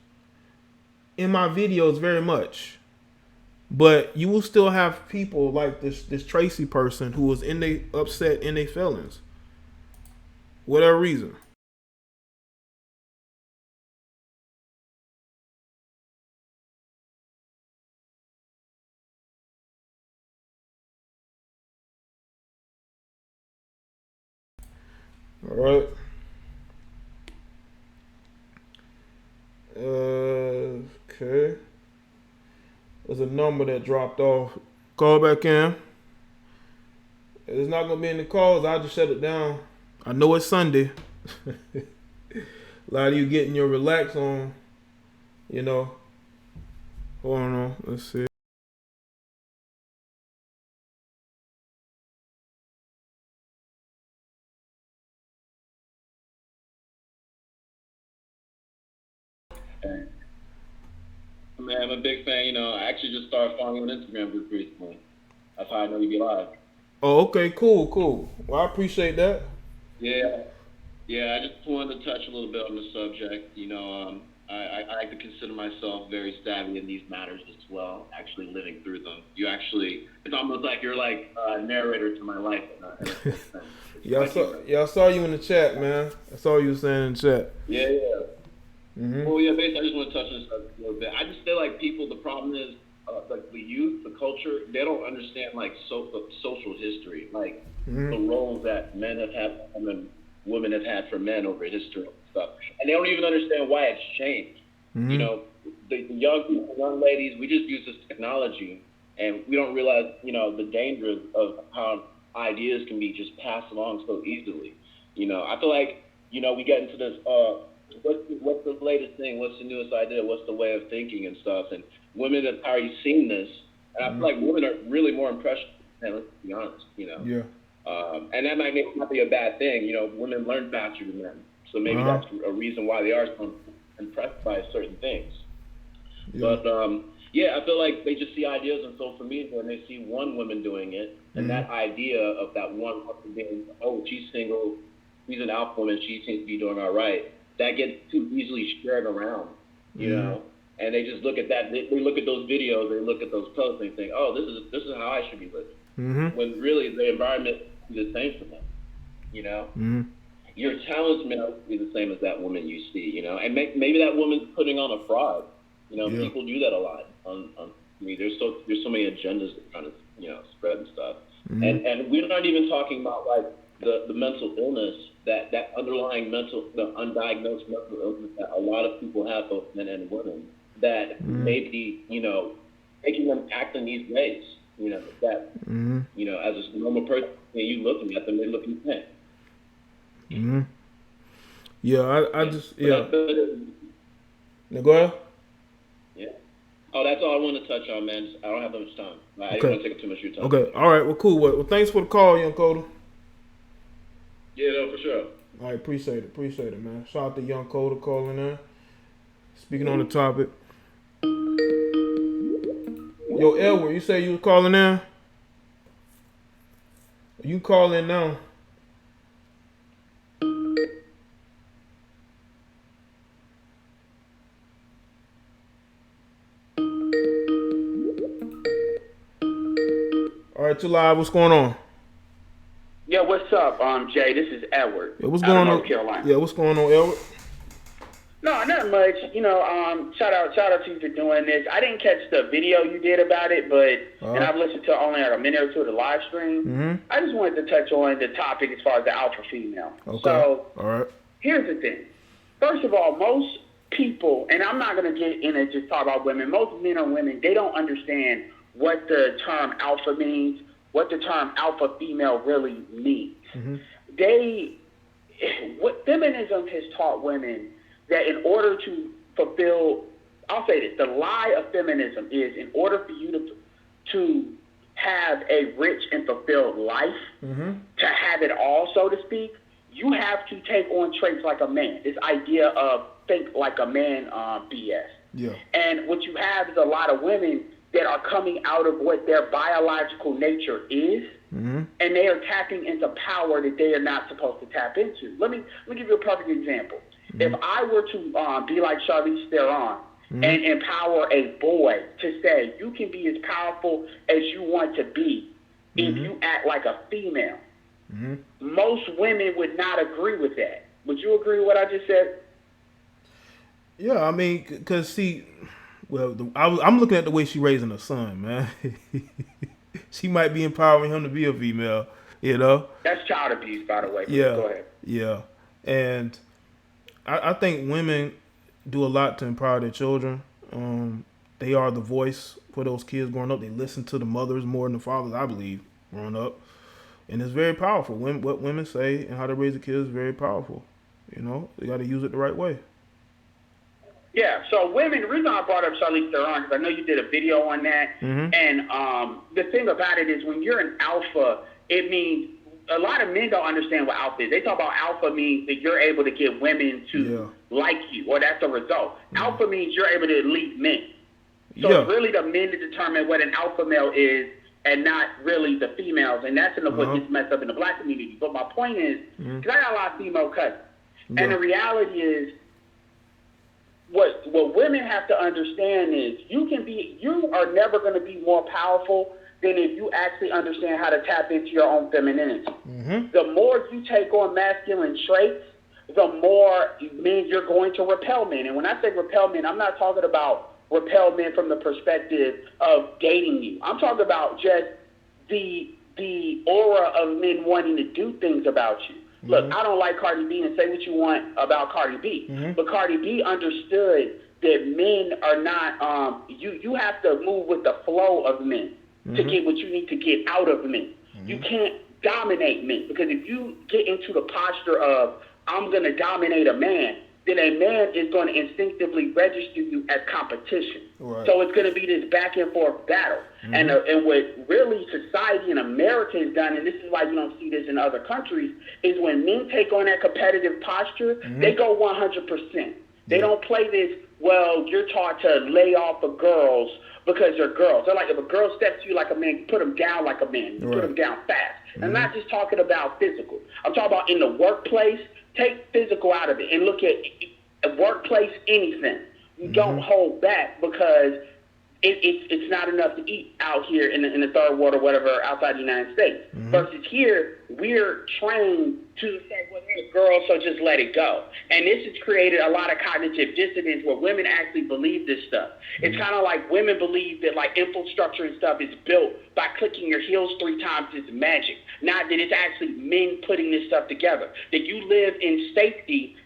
in my videos very much. But you will still have people like this Tracy person who was upset in their feelings. Whatever reason. All right. Okay. There's a number that dropped off. Call back in. It's not gonna be any calls. I'll just shut it down. I know it's Sunday. A lot of you getting your relax on. You know. Hold on. Let's see. Man, I'm a big fan. You know, I actually just started following you on Instagram just recently. That's how I know you be live. Oh, okay, cool. Well, I appreciate that. Yeah, I just wanted to touch a little bit on the subject. You know, I like to consider myself very savvy in these matters as well, actually living through them. It's almost like you're like a narrator to my life. Y'all saw you in the chat, man. I saw you saying in the chat. Yeah. Well, yeah, basically, I just want to touch on this a little bit. I just feel like people, the problem is, like the youth, the culture, they don't understand like the social history, like the roles that men have had and women have had for men over history and stuff, and they don't even understand why it's changed. You know, the young ladies, we just use this technology, and we don't realize, you know, the dangers of how ideas can be just passed along so easily. You know, I feel like, you know, we get into this, what's the latest thing? What's the newest idea? What's the way of thinking and stuff? And women have already seen this, and I feel like women are really more impressionable. Let's be honest, you know. Yeah. And that might not be a bad thing. You know, women learn faster than men, so maybe that's a reason why they are so impressed by certain things. Yeah. But yeah, I feel like they just see ideas on social media and they see one woman doing it, and that idea of that one woman being, oh, she's single, she's an alpha woman, she seems to be doing all right, that gets too easily shared around, you know. And they just look at that. They look at those videos. They look at those posts and think, "Oh, this is how I should be living." When really the environment is the same for them, you know. Your talents may not be the same as that woman you see, you know. And maybe that woman's putting on a fraud. You know, people do that a lot. I mean, there's so many agendas that trying to, you know, spread and stuff. And we're not even talking about like the mental illness, that underlying the undiagnosed mental illness that a lot of people have, both men and women, that maybe, you know, making them act in these ways, you know, that, you know, as a normal person, you looking at them, they're looking at them. Yeah, I just, yeah. Now go ahead. Yeah. Oh, that's all I want to touch on, man. I don't have that much time. I didn't want to take up too much of your time. Okay, all right, well, cool. Well, thanks for the call, young Coda. Yeah, no, for sure. All right, appreciate it, man. Shout out to young Coda calling in. Speaking on the topic. Yo, Edward, you say you was calling in? You can call in now. All right, you live. What's going on? Yeah, what's up, Jay? This is Edward. Yeah, what's going on? North Carolina. Yeah, what's going on, Edward? No, not much. You know, shout out to you for doing this. I didn't catch the video you did about it, but and I've listened to only like a minute or two of the live stream. I just wanted to touch on the topic as far as the alpha female. Okay. So, all right. Here's the thing. First of all, most people, and I'm not going to get in and just talk about women. Most men or women, they don't understand what the term alpha means, what the term alpha female really means. What feminism has taught women that in order to fulfill, I'll say this, the lie of feminism is in order for you to have a rich and fulfilled life, to have it all, so to speak, you have to take on traits like a man. This idea of think like a man BS. Yeah. And what you have is a lot of women that are coming out of what their biological nature is, and they are tapping into power that they are not supposed to tap into. Let me give you a perfect example. If I were to be like Charlize Theron and empower a boy to say, you can be as powerful as you want to be if you act like a female, most women would not agree with that. Would you agree with what I just said? Yeah, I mean, because see, well, I'm looking at the way she raising her son, man. She might be empowering him to be a female, you know? That's child abuse, by the way. Yeah. Go ahead. Yeah. And I think women do a lot to empower their children. They are the voice for those kids growing up. They listen to the mothers more than the fathers, I believe, growing up. And it's very powerful. What women say and how to raise the kids is very powerful. You know, they got to use it the right way. Yeah, so women, the reason I brought up Charlize Theron, because I know you did a video on that. And the thing about it is when you're an alpha, it means a lot of men don't understand what alpha is. They talk about alpha means that you're able to get women to like you, or that's the result. Alpha means you're able to lead men. So it's really the men that determine what an alpha male is and not really the females. And that's what gets messed up in the black community. But my point is, because I got a lot of female cousins, and the reality is, what women have to understand is you are never going to be more powerful than if you actually understand how to tap into your own femininity. The more you take on masculine traits, the more men you're going to repel men. And when I say repel men, I'm not talking about repel men from the perspective of dating you. I'm talking about just the aura of men wanting to do things about you. Look, I don't like Cardi B, and say what you want about Cardi B, but Cardi B understood that men are not, you have to move with the flow of men to get what you need to get out of men. You can't dominate men, because if you get into the posture of, I'm going to dominate a man, then a man is going to instinctively register you as competition. Right. So it's going to be this back and forth battle. And what really society in America has done, and this is why you don't see this in other countries, is when men take on that competitive posture, they go 100%. They don't play this, well, you're taught to lay off of girls because they're girls. They're like, if a girl steps to you like a man, you put them down like a man. You put them down fast. I'm not just talking about physical. I'm talking about in the workplace. Take physical out of it and look at workplace anything. You don't hold back, because it's not enough to eat out here in the third world or whatever outside the United States. Versus here, we're trained to say, well, they're girls, so just let it go. And this has created a lot of cognitive dissonance where women actually believe this stuff. It's kind of like women believe that like infrastructure and stuff is built by clicking your heels 3 times is magic. Not that it's actually men putting this stuff together. That you live in safety.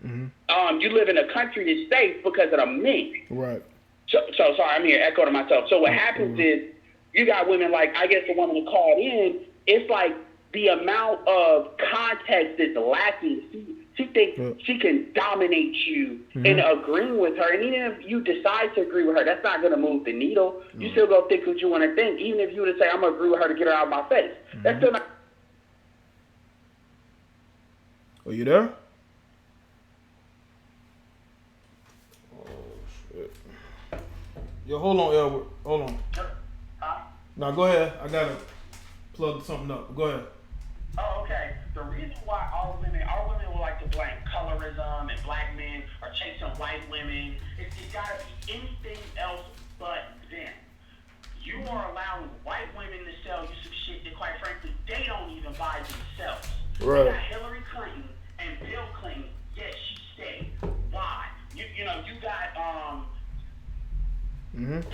You live in a country that's safe because of the men. Right. So sorry, I'm here echoing myself. So what happens is you got women like, I guess the woman who called in, it's like the amount of context is lacking. She thinks she can dominate you in agreeing with her. And even if you decide to agree with her, that's not going to move the needle. You still go think what you want to think. Even if you were to say, I'm going to agree with her to get her out of my face. That's still not. Are you there? Oh, shit. Yo, hold on, Edward. Hold on. Now, go ahead. I got to plug something up. Go ahead. Oh, okay. The reason why all women would like to blame colorism and black men are chasing white women, it's got to be anything else but them. You are allowing white women to sell you some shit that, quite frankly, they don't even buy themselves. Right. You got Hillary Clinton and Bill Clinton. Yes, she stayed. Why? You got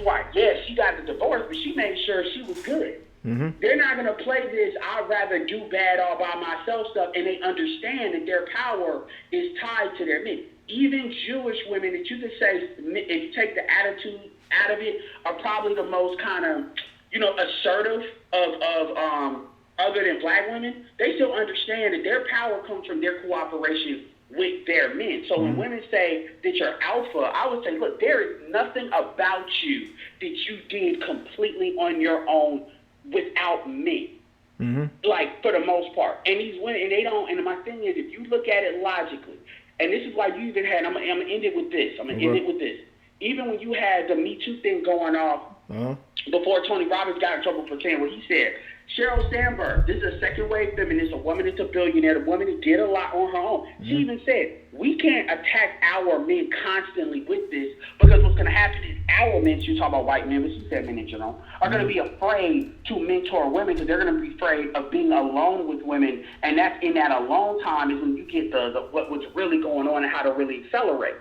Why? Yes, she got the divorce, but she made sure she was good. They're not going to play this I'd rather do bad all by myself stuff, and they understand that their power is tied to their men. Even Jewish women that you could say, if you take the attitude out of it, are probably the most kind of, assertive of other than black women. They still understand that their power comes from their cooperation with their men. So when women say that you're alpha, I would say, look, there is nothing about you that you did completely on your own without me. Like, for the most part. And these women, and they don't, and my thing is, if you look at it logically, and this is why you even had, I'm going to end it with this. Even when you had the Me Too thing going off before Tony Robbins got in trouble for saying what he said, Sheryl Sandberg, this is a second wave feminist, a woman that's a billionaire, a woman that did a lot on her own. She even said, we can't attack our men constantly with this, because what's going to happen is our men, she was talking about white men, but she said men in general, are going to be afraid to mentor women, because they're going to be afraid of being alone with women, and that's in that alone time is when you get what's really going on and how to really accelerate.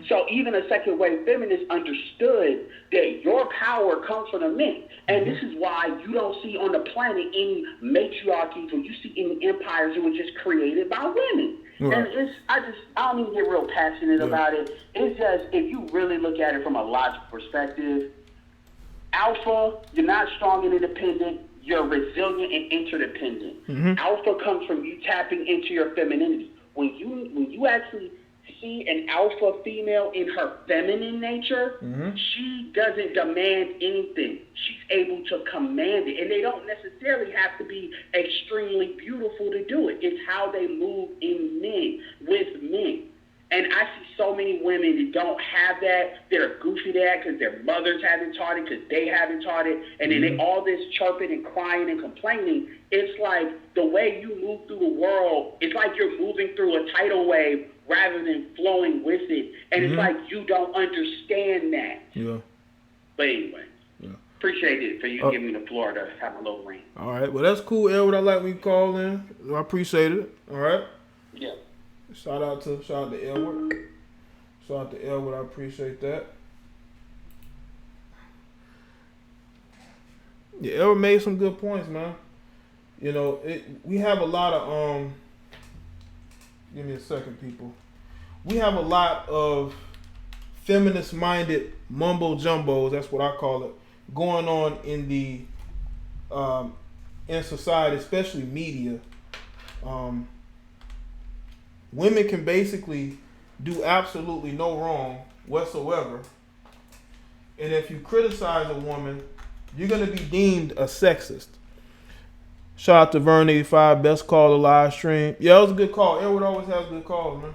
So even a second wave feminist understood that your power comes from the men, and this is why you don't see on the planet any matriarchies, or you see any empires that were just created by women. Right. And I don't even get real passionate about it. It's just, if you really look at it from a logical perspective, alpha, you're not strong and independent, you're resilient and interdependent. Alpha comes from you tapping into your femininity. When you actually see an alpha female in her feminine nature, she doesn't demand anything. She's able to command it. And they don't necessarily have to be extremely beautiful to do it. It's how they move in men, with men. And I see so many women that don't have that are goofy to that because their mothers haven't taught it, because they haven't taught it, and then they all this chirping and crying and complaining. It's like the way you move through the world, it's like you're moving through a tidal wave rather than flowing with it. And it's like you don't understand that. Yeah. But anyway, appreciate it for you giving me the floor to have a little rant. All right. Well, that's cool, Edward. I like when you call in. I appreciate it. All right. Yeah. Shout out to Edward. Shout out to Edward. I appreciate that. Yeah, Edward made some good points, man. You know, we have a lot of give me a second, people. We have a lot of feminist-minded mumbo jumbos. That's what I call it, going on in the in society, especially media. Women can basically do absolutely no wrong whatsoever, and if you criticize a woman, you're gonna be deemed a sexist. Shout out to Vern85, best call to live stream. Yeah, it was a good call. Edward always has good calls, man.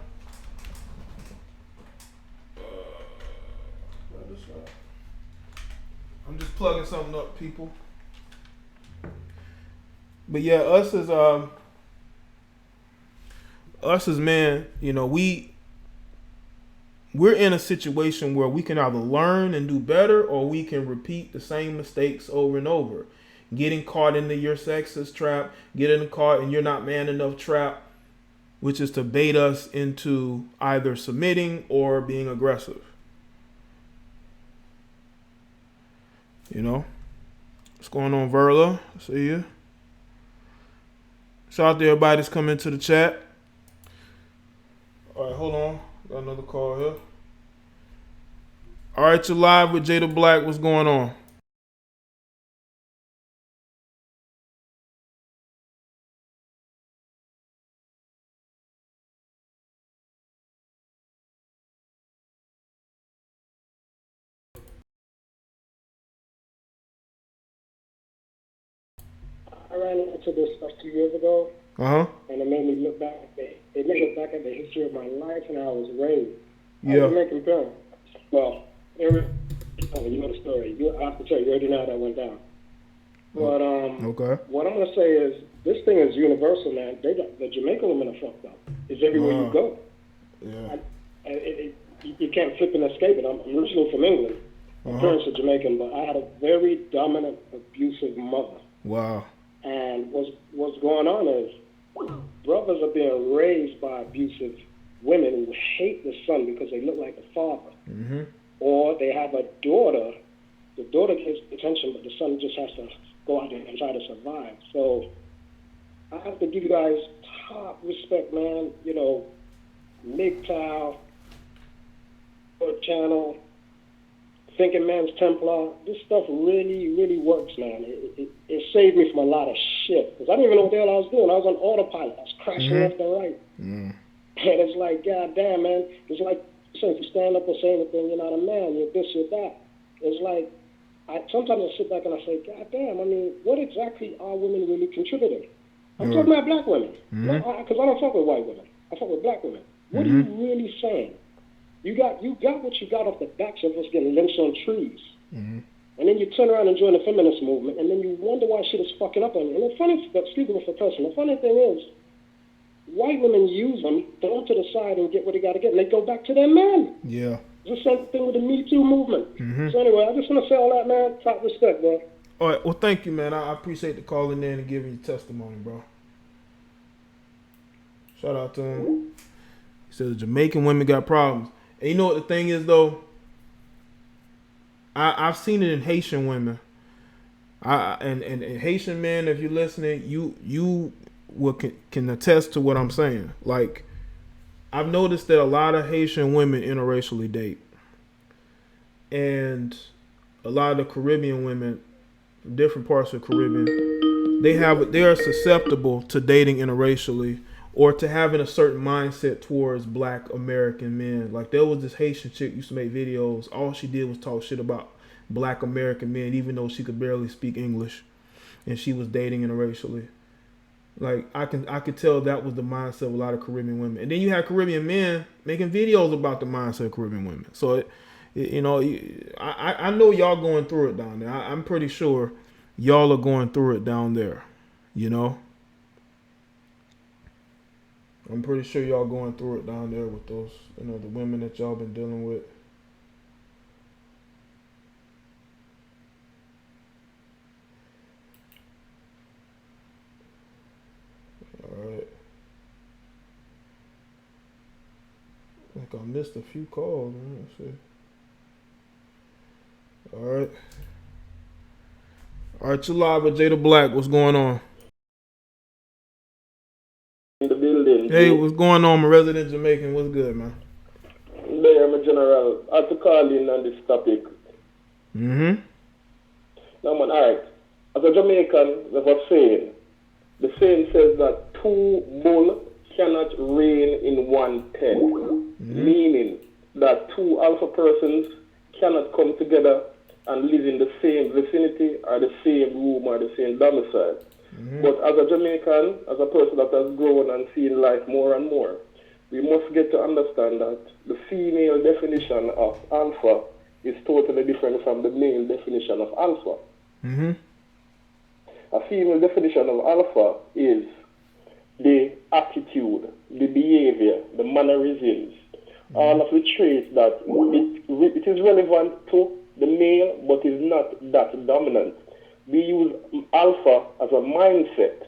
I'm just plugging something up, people. But yeah, us as men, you know, we're in a situation where we can either learn and do better, or we can repeat the same mistakes over and over. Getting caught in the "you're sexist" trap, getting caught in "you're not man enough" trap, which is to bait us into either submitting or being aggressive. You know? What's going on, Verla? See you. Shout out to everybody that's coming into the chat. All right, hold on. Got another call here. All right, you're live with Jada Black. What's going on? I ran into this stuff 2 years ago, and it made me look back. It made me look back at the history of my life and how I was raised. Yeah. I was making parents. Well, you know the story. I have to tell you, you already know how that went down. But Okay. what I'm gonna say is this thing is universal, man. The Jamaican women are fucked up. It's everywhere you go. Yeah. You can't flip and escape it. I'm originally from England. My parents are Jamaican, but I had a very dominant, abusive mother. Wow. And what's going on is brothers are being raised by abusive women who hate the son because they look like the father. Mm-hmm. Or they have a daughter. The daughter gets attention, but the son just has to go out there and try to survive. So I have to give you guys top respect, man. You know, MGTOW, channel, Thinking Man's Templar. This stuff really, really works, man. It saved me from a lot of shit. Because I didn't even know what the hell I was doing. I was on autopilot. I was crashing left and right. And it's like, God damn, man. It's like, so if you stand up and say anything, you're not a man. You're this, you're that. It's like, sometimes I sit back and I say, God damn, I mean, what exactly are women really contributing? I'm talking about black women. Because I don't fuck with white women. I fuck with black women. What are you really saying? You got what you got off the backs of us getting lynched on trees. And then you turn around and join the feminist movement, and then you wonder why shit is fucking up on you. And the funny, excuse me for person, the funny thing is, white women use them, throw them to the side and get what they got to get, and they go back to their men. Yeah. It's the same thing with the Me Too movement. So anyway, I just want to say all that, man. Top respect, bro. All right. Well, thank you, man. I appreciate the calling in and giving your testimony, bro. Shout out to him. He said the Jamaican women got problems. And you know what the thing is, though? I've seen it in Haitian women. And Haitian men, if you're listening, you can attest to what I'm saying. Like, I've noticed that a lot of Haitian women interracially date. And a lot of the Caribbean women, different parts of the Caribbean, they are susceptible to dating interracially, or to having a certain mindset towards black American men. Like, there was this Haitian chick used to make videos. All she did was talk shit about black American men, even though she could barely speak English, and she was dating interracially. Like, I could tell that was the mindset of a lot of Caribbean women. And then you have Caribbean men making videos about the mindset of Caribbean women. So, you know, I know y'all going through it down there. I'm pretty sure y'all are going through it down there, you know. I'm pretty sure y'all going through it down there with those, you know, the women that y'all been dealing with. All right. think I missed a few calls. Let's see. All right. All right, you live with Jada Black. What's going on? In the building. Hey, what's going on, my resident Jamaican? What's good, man? There, my general. I have to call in on this topic. Mm-hmm. Now, man, all right. As a Jamaican, there's a saying. The saying says that two bulls cannot reign in one tent. Mm-hmm. Meaning that two alpha persons cannot come together and live in the same vicinity or the same room or the same domicile. Mm-hmm. But as a Jamaican, as a person that has grown and seen life more and more, we must get to understand that the female definition of alpha is totally different from the male definition of alpha. Mm-hmm. A female definition of alpha is the attitude, the behavior, the mannerisms, all of the traits that it is relevant to the male, but is not that dominant. We use alpha as a mindset,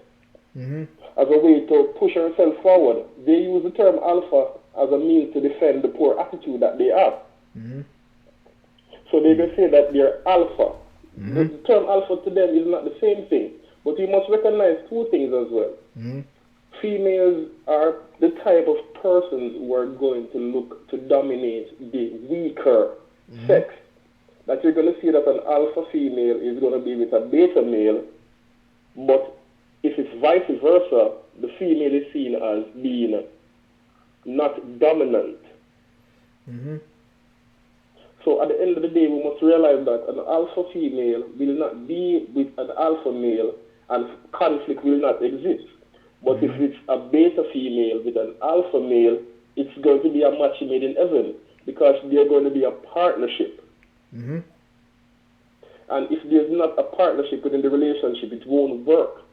as a way to push ourselves forward. They use the term alpha as a means to defend the poor attitude that they have. Mm-hmm. So they can say that they're alpha. Mm-hmm. The term alpha to them is not the same thing, but you must recognize two things as well. Mm-hmm. Females are the type of persons who are going to look to dominate the weaker sex. That you're going to see that an alpha female is going to be with a beta male, but if it's vice versa, the female is seen as being not dominant. Mm-hmm. So at the end of the day, we must realize that an alpha female will not be with an alpha male and conflict will not exist. But if it's a beta female with an alpha male, it's going to be a match made in heaven because they're going to be a partnership. Mm-hmm. And if there's not a partnership within the relationship, it won't work.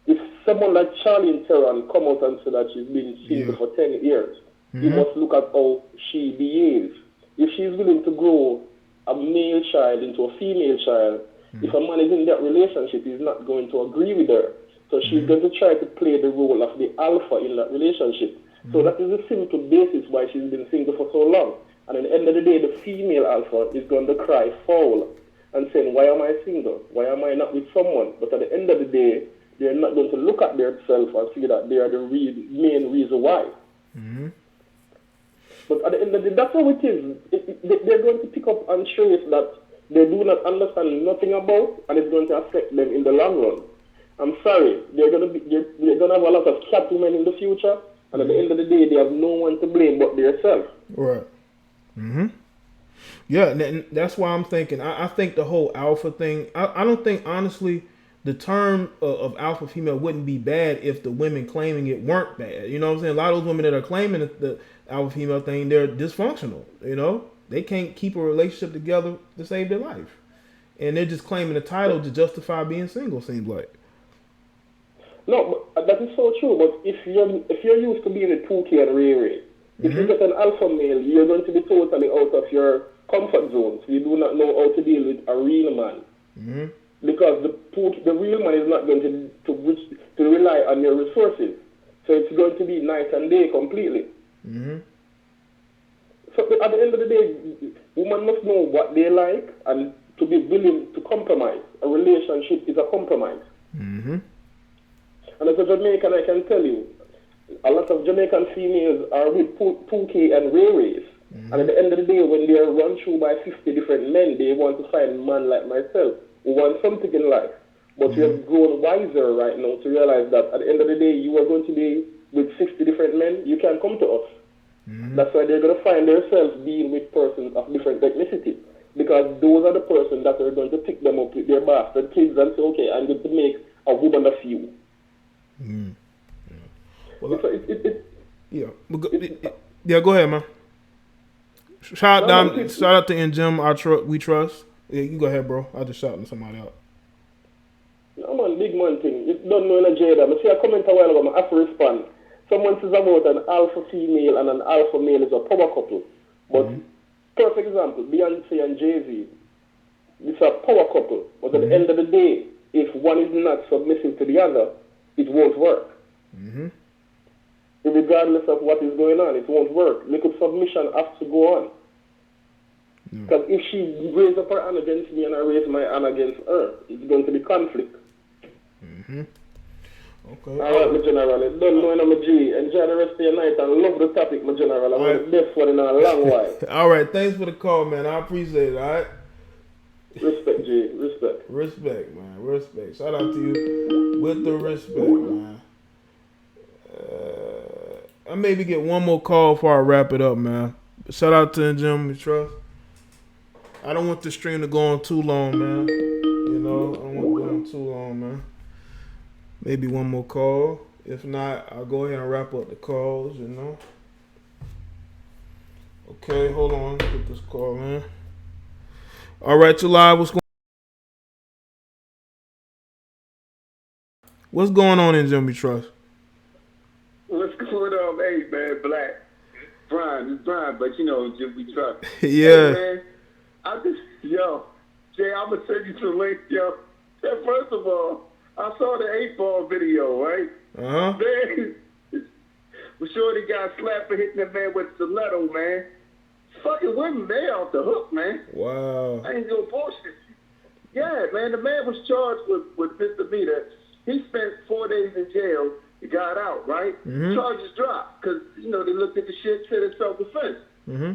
If someone like Charlie and Theron come out and say that she's been single for 10 years, you must look at how she behaves. If she's willing to grow a male child into a female child, if a man is in that relationship, he's not going to agree with her. So she's going to try to play the role of the alpha in that relationship. So that is the simple basis why she's been single for so long. And at the end of the day, the female alpha is going to cry foul and saying, why am I single? Why am I not with someone? But at the end of the day, they're not going to look at themselves and see that they are the main reason why. Mm-hmm. But at the end of the day, that's how it is. They're going to pick up on traits that they do not understand nothing about, and it's going to affect them in the long run. I'm sorry, they're going to have a lot of cat women in the future, and at the end of the day, they have no one to blame but themselves. Right. Mm-hmm. Yeah, and that's why I'm thinking. I think the whole alpha thing. I don't think honestly the term of alpha female wouldn't be bad if the women claiming it weren't bad. You know what I'm saying? A lot of those women that are claiming the alpha female thing, they're dysfunctional. You know, they can't keep a relationship together to save their life, and they're just claiming the title to justify being single. Seems like. No, but that is so true. But if you're used to being a 2K and Ray. If you get an alpha male, you're going to be totally out of your comfort zone. So you do not know how to deal with a real man. Mm-hmm. Because the real man is not going to rely on your resources. So it's going to be night and day completely. Mm-hmm. So at the end of the day, women must know what they like and to be willing to compromise. A relationship is a compromise. Mm-hmm. And as a Jamaican, I can tell you, a lot of Jamaican females are with 2K and Ray. Mm-hmm. And at the end of the day, when they are run through by 50 different men, they want to find a man like myself who wants something in life. But we have grown wiser right now to realize that at the end of the day, you are going to be with 60 different men, you can come to us. Mm-hmm. That's why they're going to find themselves being with persons of different ethnicity. Because those are the persons that are going to pick them up with their bastard kids and say, okay, I'm going to make a woman of you. Mm-hmm. Well, yeah, go ahead, man. Shout out to NGM, we trust. Yeah, you go ahead, bro. I just shouting somebody out. No, man, big man thing. You don't know in a Jada. I see a comment a while ago, I have to respond. Someone says about an alpha female and an alpha male is a power couple. But, perfect example, Beyonce and Jay-Z, it's a power couple. But at the end of the day, if one is not submissive to the other, it won't work. Mm-hmm. regardless of what is going on. It won't work. Liquid submission has to go on. Because if she raises up her hand against me and I raise my hand against her, it's going to be conflict. Okay. All right, my general. Don't know I'm a G. Enjoy the rest of your night and love the topic, my general. I'm the best one in a long while. All right. Thanks for the call, man. I appreciate it. All right. Respect, G. Respect. Respect, man. Respect. Shout out to you with the respect, man. I maybe get one more call before I wrap it up, man. Shout out to Jim Trust. I don't want the stream to go on too long, man. You know, I don't want it to go on too long, man. Maybe one more call. If not, I'll go ahead and wrap up the calls, you know. Okay, hold on. Get this call in. All right, you live. What's going on in Jimmy Trust? What's going on? Hey, man, Black. It's Brian, but you know, Jimmy Trust. Yeah. Hey, man, Jay, I'm going to send you some links, yo. First of all, I saw the 8-ball video, right? Uh-huh. Man, we Shorty got slapped for hitting that man with stiletto, man. Fucking women, they off the hook, man. Wow. I ain't gonna bullshit. Yeah, man, the man was charged with misdemeanor. He spent 4 days in jail. He got out, right? Charges dropped because, you know, they looked at the shit, said it's self-defense.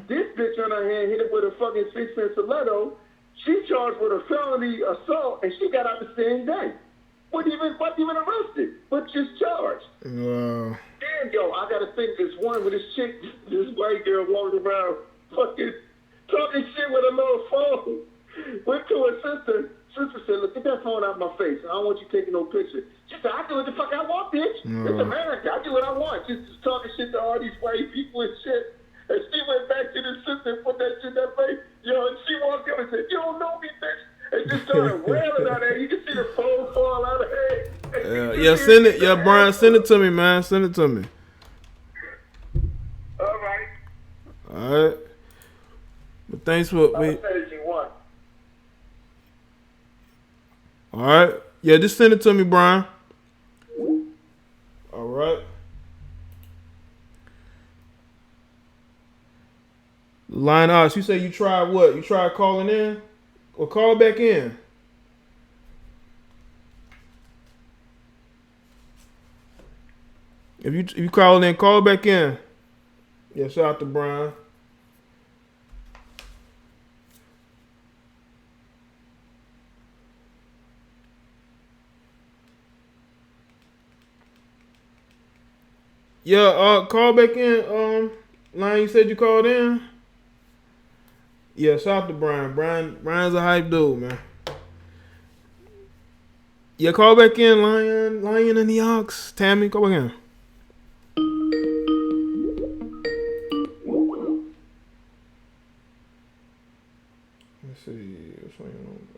This bitch on her hand hit it with a fucking 6-cent stiletto. She charged with a felony assault, and she got out the same day. Wasn't even arrested, but just charged. Wow. Damn, yo, I gotta think this one with this chick, this white girl walking around fucking talking shit with a little phone. Went to her sister. Sister said, look, get that phone out of my face. I don't want you taking no picture. She said, I do what the fuck I want, bitch. It's America. I do what I want. Just talking shit to all these white people and shit. And she went back to the sister and put that shit in her face. Yo, and she walked up and said, you don't know me, bitch. And just started wailing out there. You can see the phone fall out of her head. Yeah, send it. Yeah, Brian, send it to me, man. Send it to me. All right. All right. But thanks for I'll say if you want. All right. Yeah, just send it to me, Brian. All right. Line us. You say you tried what? You tried calling in? Or call back in? If you call in, call back in. Yeah, shout out to Brian. Yeah, call back in. Line, you said you called in? Yeah, shout out to Brian. Brian's a hype dude, man. Yeah, call back in, Lion and the Ox. Tammy, call back in. Let's see. What's going on?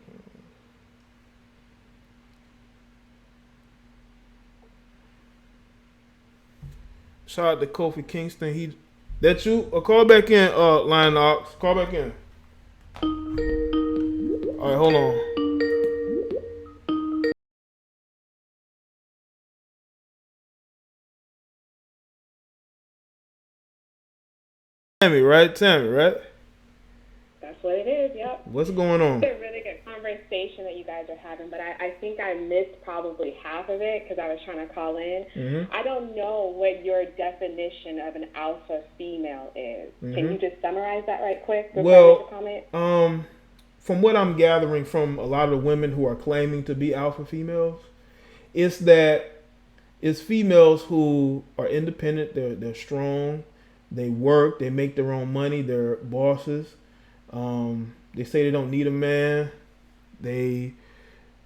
Shout out to Kofi Kingston. That you? Or call back in, Lion Ox. Call back in. All right, hold on. Tammy, right? That's what it is, yep. What's going on? It's a really good conversation that you guys are having, but I think I missed probably half of it because I was trying to call in. I don't know what your definition of an alpha female is. Can you just summarize that right quick before I make a comment? From what I'm gathering from a lot of the women who are claiming to be alpha females, it's females who are independent, they're strong, they work, they make their own money, they're bosses. They say they don't need a man. They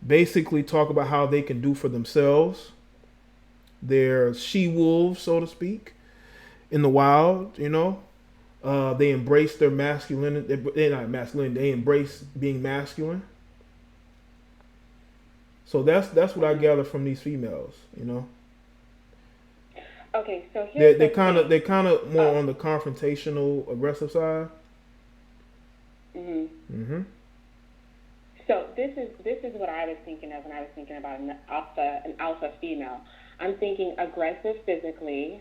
basically talk about how they can do for themselves. They're she-wolves, so to speak, in the wild, you know. They embrace their masculinity. They're not masculine. They embrace being masculine. So that's what I gather from these females, you know. Okay, so here's they're kind of more on the confrontational, aggressive side. So this is what I was thinking of when I was thinking about an alpha female. I'm thinking aggressive physically.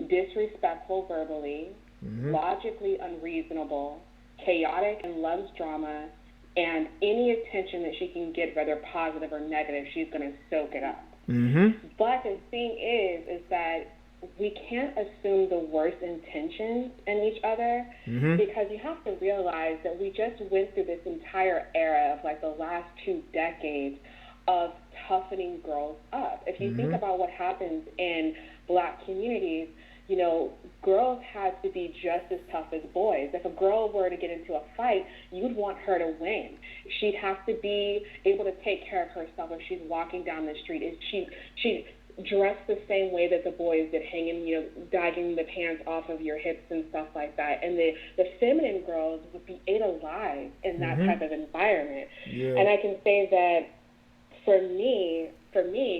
disrespectful verbally, logically unreasonable, chaotic and loves drama, and any attention that she can get, whether positive or negative, she's going to soak it up. But the thing is that we can't assume the worst intentions in each other, because you have to realize that we just went through this entire era of like the last 2 decades of toughening girls up. If you think about what happens in Black communities, you know, girls had to be just as tough as boys. If a girl were to get into a fight, you'd want her to win. She'd have to be able to take care of herself if she's walking down the street. She dressed the same way that the boys did, hanging, you know, dragging the pants off of your hips and stuff like that. And the feminine girls would be ate alive in that type of environment. And I can say that for me,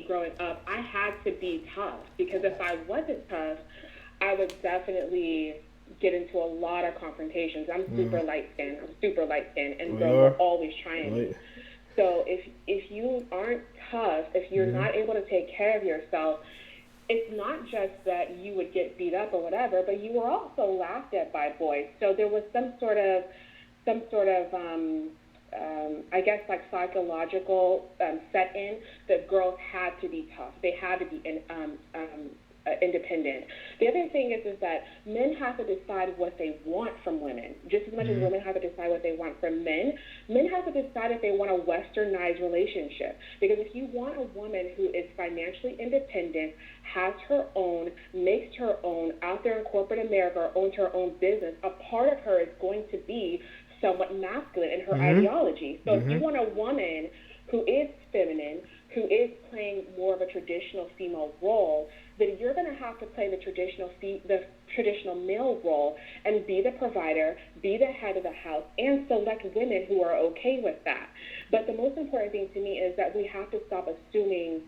growing up, I had to be tough, because if I wasn't tough, I would definitely get into a lot of confrontations. I'm super light-skinned, and girls are always trying me. So if you aren't tough, if you're not able to take care of yourself, it's not just that you would get beat up or whatever, but you were also laughed at by boys. So there was some sort of I guess like psychological set in that girls had to be tough. They had to be independent. The other thing is that men have to decide what they want from women. Just as much as women have to decide what they want from men, men have to decide if they want a westernized relationship. Because if you want a woman who is financially independent, has her own, makes her own, out there in corporate America, or owns her own business, a part of her is going to be somewhat masculine in her ideology. So if you want a woman who is feminine, who is playing more of a traditional female role, then you're going to have to play the traditional male role and be the provider, be the head of the house, and select women who are okay with that. But the most important thing to me is that we have to stop assuming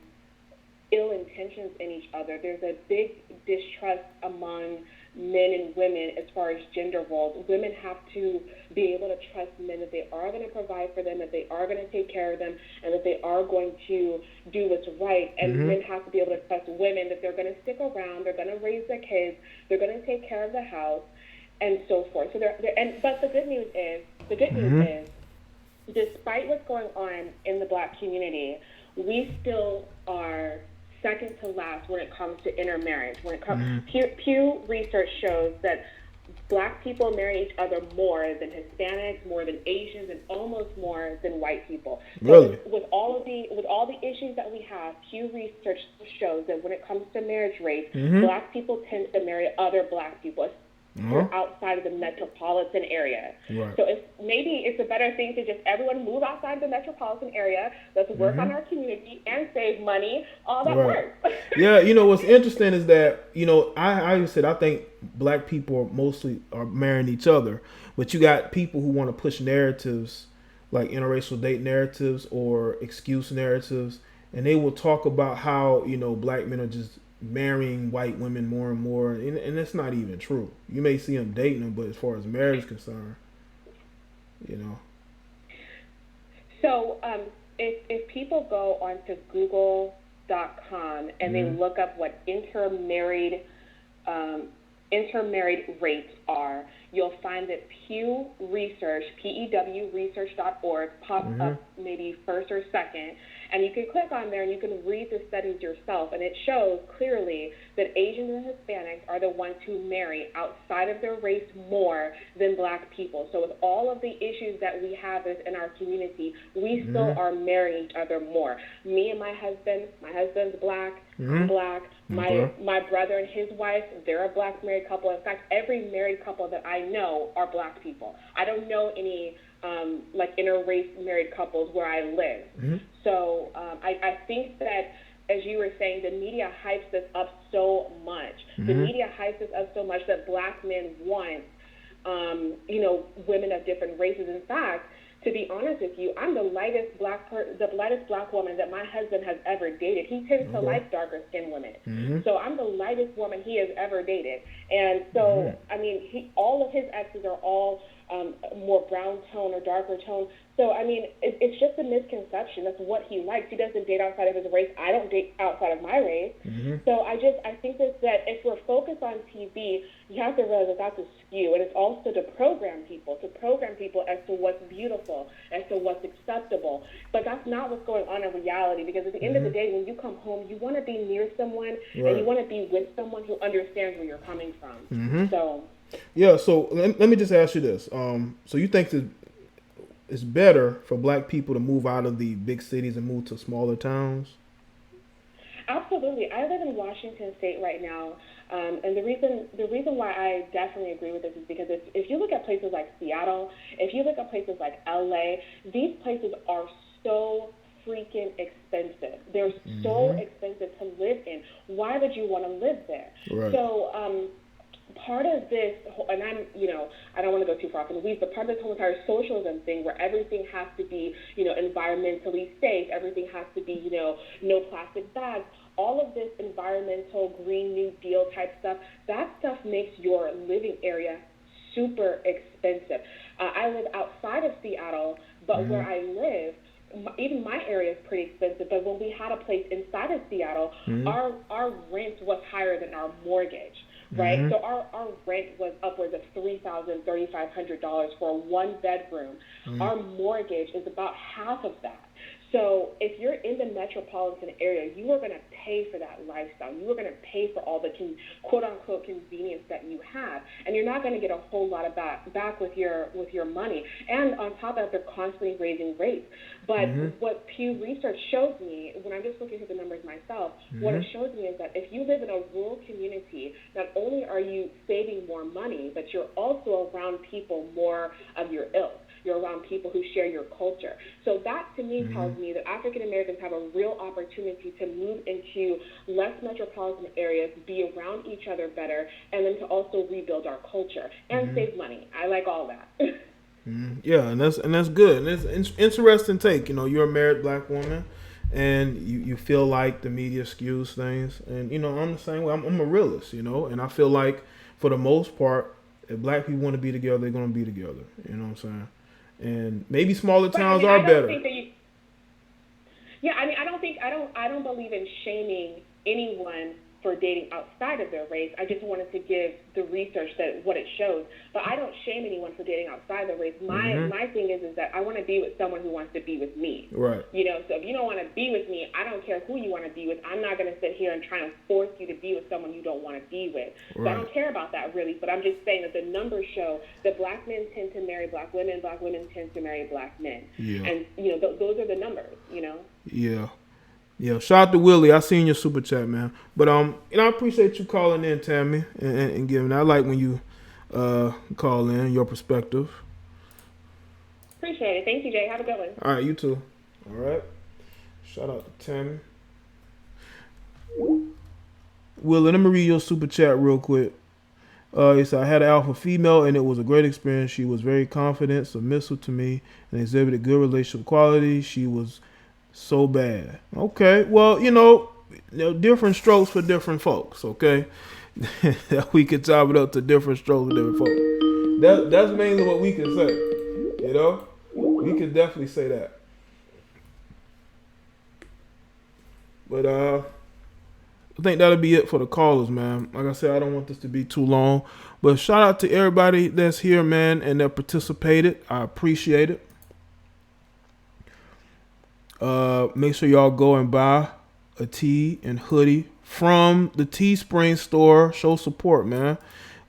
ill intentions in each other. There's a big distrust among men and women as far as gender roles. Women have to be able to trust men that they are going to provide for them, that they are going to take care of them, and that they are going to do what's right. And men have to be able to trust women that they're going to stick around, they're going to raise their kids, they're going to take care of the house, and so forth. So but the good news is, despite what's going on in the Black community, we still are second to last when it comes to intermarriage. When it comes, Pew research shows that Black people marry each other more than Hispanics, more than Asians, and almost more than white people. Really? So with all the issues that we have, Pew research shows that when it comes to marriage rates, Black people tend to marry other Black people. We're outside of the metropolitan area. Right. So maybe it's a better thing to just everyone move outside the metropolitan area. Let's work on our community and save money. All that works. Yeah, you know, what's interesting is that, you know, I said I think Black people mostly are marrying each other, but you got people who want to push narratives like interracial date narratives or excuse narratives, and they will talk about how, you know, Black men are just marrying white women more and more, and that's not even true. You may see them dating them, but as far as marriage is concerned, you know. So if people go onto Google.com and they look up what intermarried rates are, you'll find that Pew Research, PEW research.org, pops up maybe first or second. And you can click on there and you can read the studies yourself. And it shows clearly that Asians and Hispanics are the ones who marry outside of their race more than Black people. So with all of the issues that we have in our community, we still are marrying each other more. Me and my husband's Black, I'm Black. My brother and his wife, they're a Black married couple. In fact, every married couple that I know are Black people. I don't know any like interrace married couples where I live. So I think that, as you were saying, the media hypes this up so much. The media hypes this up so much that Black men want, you know, women of different races. In fact, to be honest with you, I'm the lightest black woman that my husband has ever dated. He tends to like darker skinned women. So I'm the lightest woman he has ever dated. And so, I mean, all of his exes are all more brown tone or darker tone. So, I mean, it's just a misconception. That's what he likes. He doesn't date outside of his race. I don't date outside of my race. So I think that if we're focused on on TV, you have to realize that that's a skew, and it's also to program people as to what's beautiful, as to what's acceptable. But that's not what's going on in reality, because at the end of the day, when you come home, you want to be near someone, and you want to be with someone who understands where you're coming from. So. Yeah, so let me just ask you this. So you think that it's better for black people to move out of the big cities and move to smaller towns? Absolutely. I live in Washington State right now, and the reason why I definitely agree with this is because if you look at places like Seattle, if you look at places like LA, these places are so freaking expensive. They're so expensive to live in. Why would you want to live there? Right. So, part of this, and I don't want to go too far from the weeds, but part of this whole entire socialism thing where everything has to be, environmentally safe, everything has to be, no plastic bags, all of this environmental Green New Deal type stuff, that stuff makes your living area super expensive. I live outside of Seattle, but where I live, even my area is pretty expensive, but when we had a place inside of Seattle, our rent was higher than our mortgage. Right, so our rent was upwards of $3,000, $3,500 for a one-bedroom. Our mortgage is about half of that. So if you're in the metropolitan area, you are going to pay for that lifestyle. You are going to pay for all the quote-unquote convenience that you have, and you're not going to get a whole lot of back with your money. And on top of that, they're constantly raising rates. But what Pew Research shows me, when I'm just looking at the numbers myself, what it shows me is that if you live in a rural community, not only are you saving more money, but you're also around people more of your ilk. You're around people who share your culture. So that, to me, tells me that African Americans have a real opportunity to move into less metropolitan areas, be around each other better, and then to also rebuild our culture and save money. I like all that. Yeah, and that's good. And it's interesting take. You're a married black woman, and you feel like the media skews things. And I'm the same way. I'm a realist. And I feel like for the most part, if black people want to be together, they're going to be together. You know what I'm saying? And maybe smaller towns are better. I don't believe in shaming anyone for dating outside of their race. I just wanted to give the research that what it shows. But I don't shame anyone for dating outside their race. My thing is that I want to be with someone who wants to be with me. Right. So if you don't want to be with me, I don't care who you want to be with. I'm not going to sit here and try and force you to be with someone you don't want to be with. So I don't care about that, really. But I'm just saying that the numbers show that black men tend to marry black women tend to marry black men. Yeah. And, those are the numbers, Yeah. Yeah, shout out to Willie. I seen your super chat, man. But I appreciate you calling in, Tammy, and giving. I like when you call in your perspective. Appreciate it. Thank you, Jay. Have a good one. All right, you too. All right. Shout out to Tammy. Willie, let me read your super chat real quick. He said, I had an alpha female, and it was a great experience. She was very confident, submissive to me, and exhibited good relationship qualities. She was so bad. Okay, well, different strokes for different folks. Okay, we could chop it up to different strokes for different folks. That's mainly what we can say. We can definitely say that. But I think that'll be it for the callers, man. Like I said, I don't want this to be too long. But shout out to everybody that's here, man, and that participated. I appreciate it. Make sure y'all go and buy a tee and hoodie from the Teespring store. Show support, man.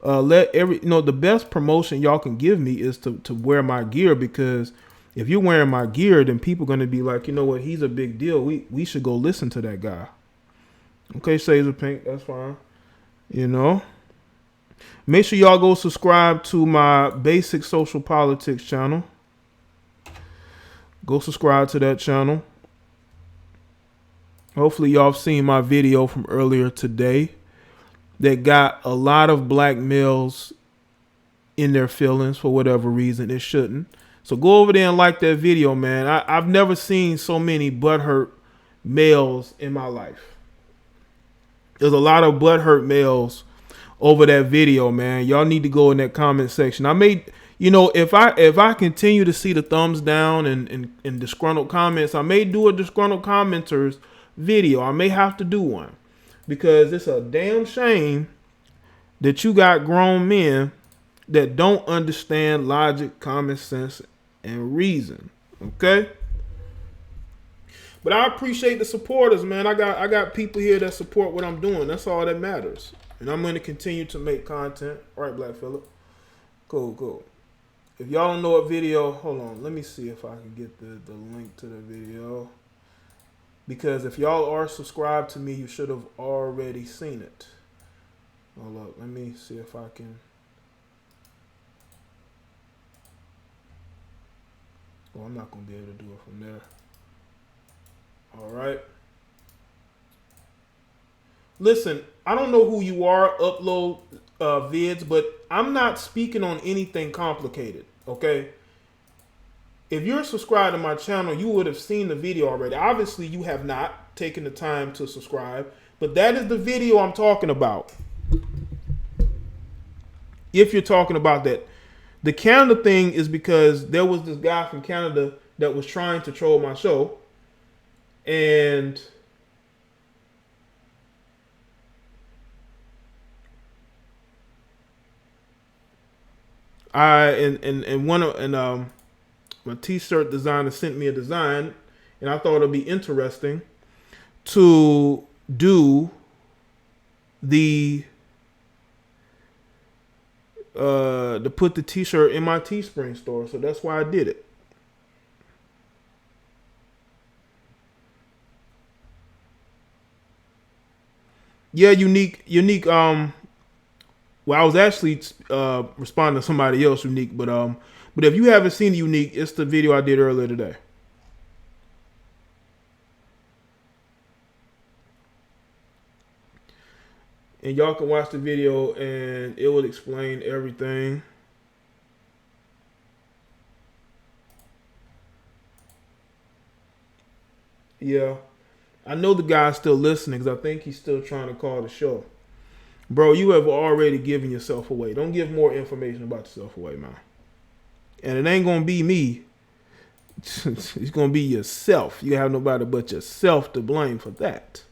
The best promotion y'all can give me is to wear my gear, because if you're wearing my gear, then people are going to be like, you know what, he's a big deal. We should go listen to that guy. Okay, Shades of Pink, that's fine. Make sure y'all go subscribe to my Basic Social Politics channel. Go subscribe to that channel. Hopefully y'all have seen my video from earlier today that got a lot of black males in their feelings for whatever reason it shouldn't. So go over there and like that video, man. I've never seen so many butthurt males in my life. There's a lot of butthurt males over that video, man. Y'all need to go in that comment section. I made... if I continue to see the thumbs down and disgruntled comments, I may do a disgruntled commenters video. I may have to do one, because it's a damn shame that you got grown men that don't understand logic, common sense, and reason. Okay? But I appreciate the supporters, man. I got people here that support what I'm doing. That's all that matters. And I'm going to continue to make content. All right, Black Phillip. Cool. If y'all don't know what video, hold on. Let me see if I can get the link to the video. Because if y'all are subscribed to me, you should have already seen it. Hold up. Let me see if I can. Oh, I'm not going to be able to do it from there. All right. Listen, I don't know who you are, upload vids, but I'm not speaking on anything complicated, okay? If you're subscribed to my channel, you would have seen the video already. Obviously, you have not taken the time to subscribe, but that is the video I'm talking about. If you're talking about that. The Canada thing is because there was this guy from Canada that was trying to troll my show. And my t-shirt designer sent me a design, and I thought it'd be interesting to do to put the t-shirt in my Teespring store, so that's why I did it. Yeah, unique. Well, I was actually responding to somebody else, unique, but if you haven't seen unique, it's the video I did earlier today. And y'all can watch the video, and it will explain everything. Yeah. I know the guy's still listening because I think he's still trying to call the show. Bro, you have already given yourself away. Don't give more information about yourself away, man. And it ain't going to be me. It's going to be yourself. You have nobody but yourself to blame for that.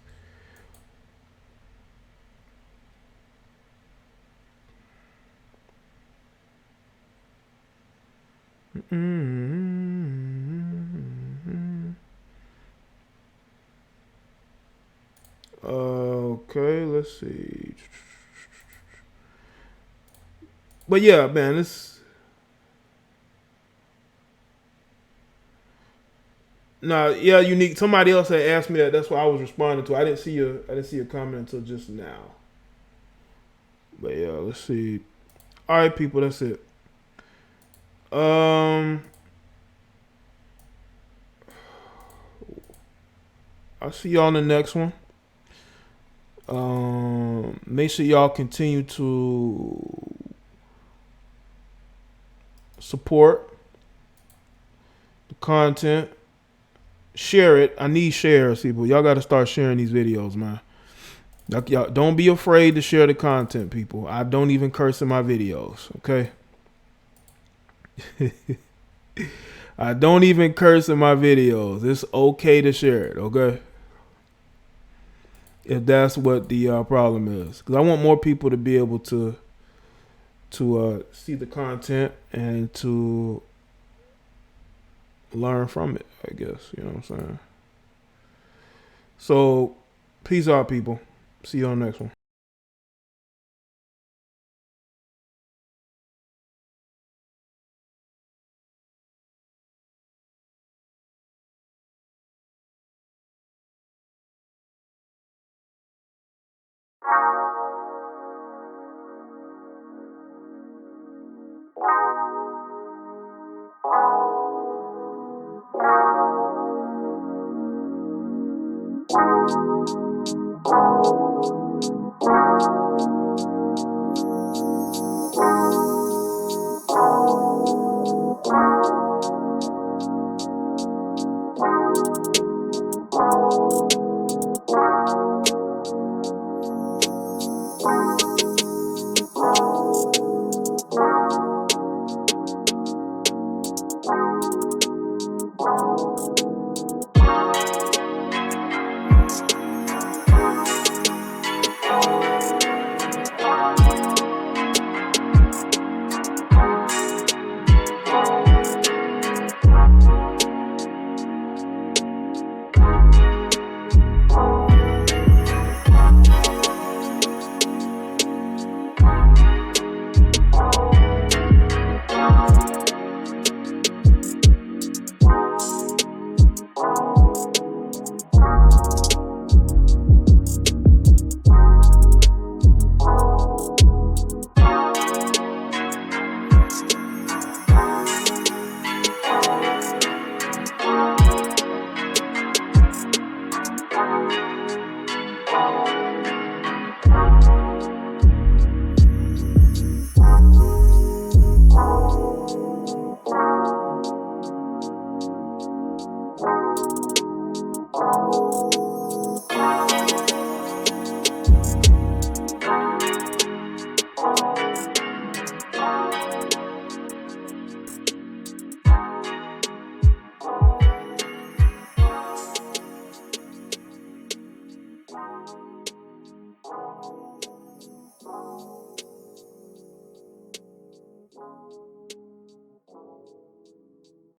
Okay, let's see. But yeah, man, it's unique. Somebody else had asked me that. That's why I was responding to. I didn't see your comment until just now. But yeah, let's see. All right, people, that's it. I'll see y'all in the next one. Make sure y'all continue to support the content. Share it. I need shares, people. Y'all got to start sharing these videos, man. Y'all don't be afraid to share the content, people. I don't even curse in my videos, okay? I don't even curse in my videos. It's okay to share it, okay? If that's what the problem is, because I want more people to be able to see the content and to learn from it, I guess. You know what I'm saying? So, peace out, people. See you on the next one.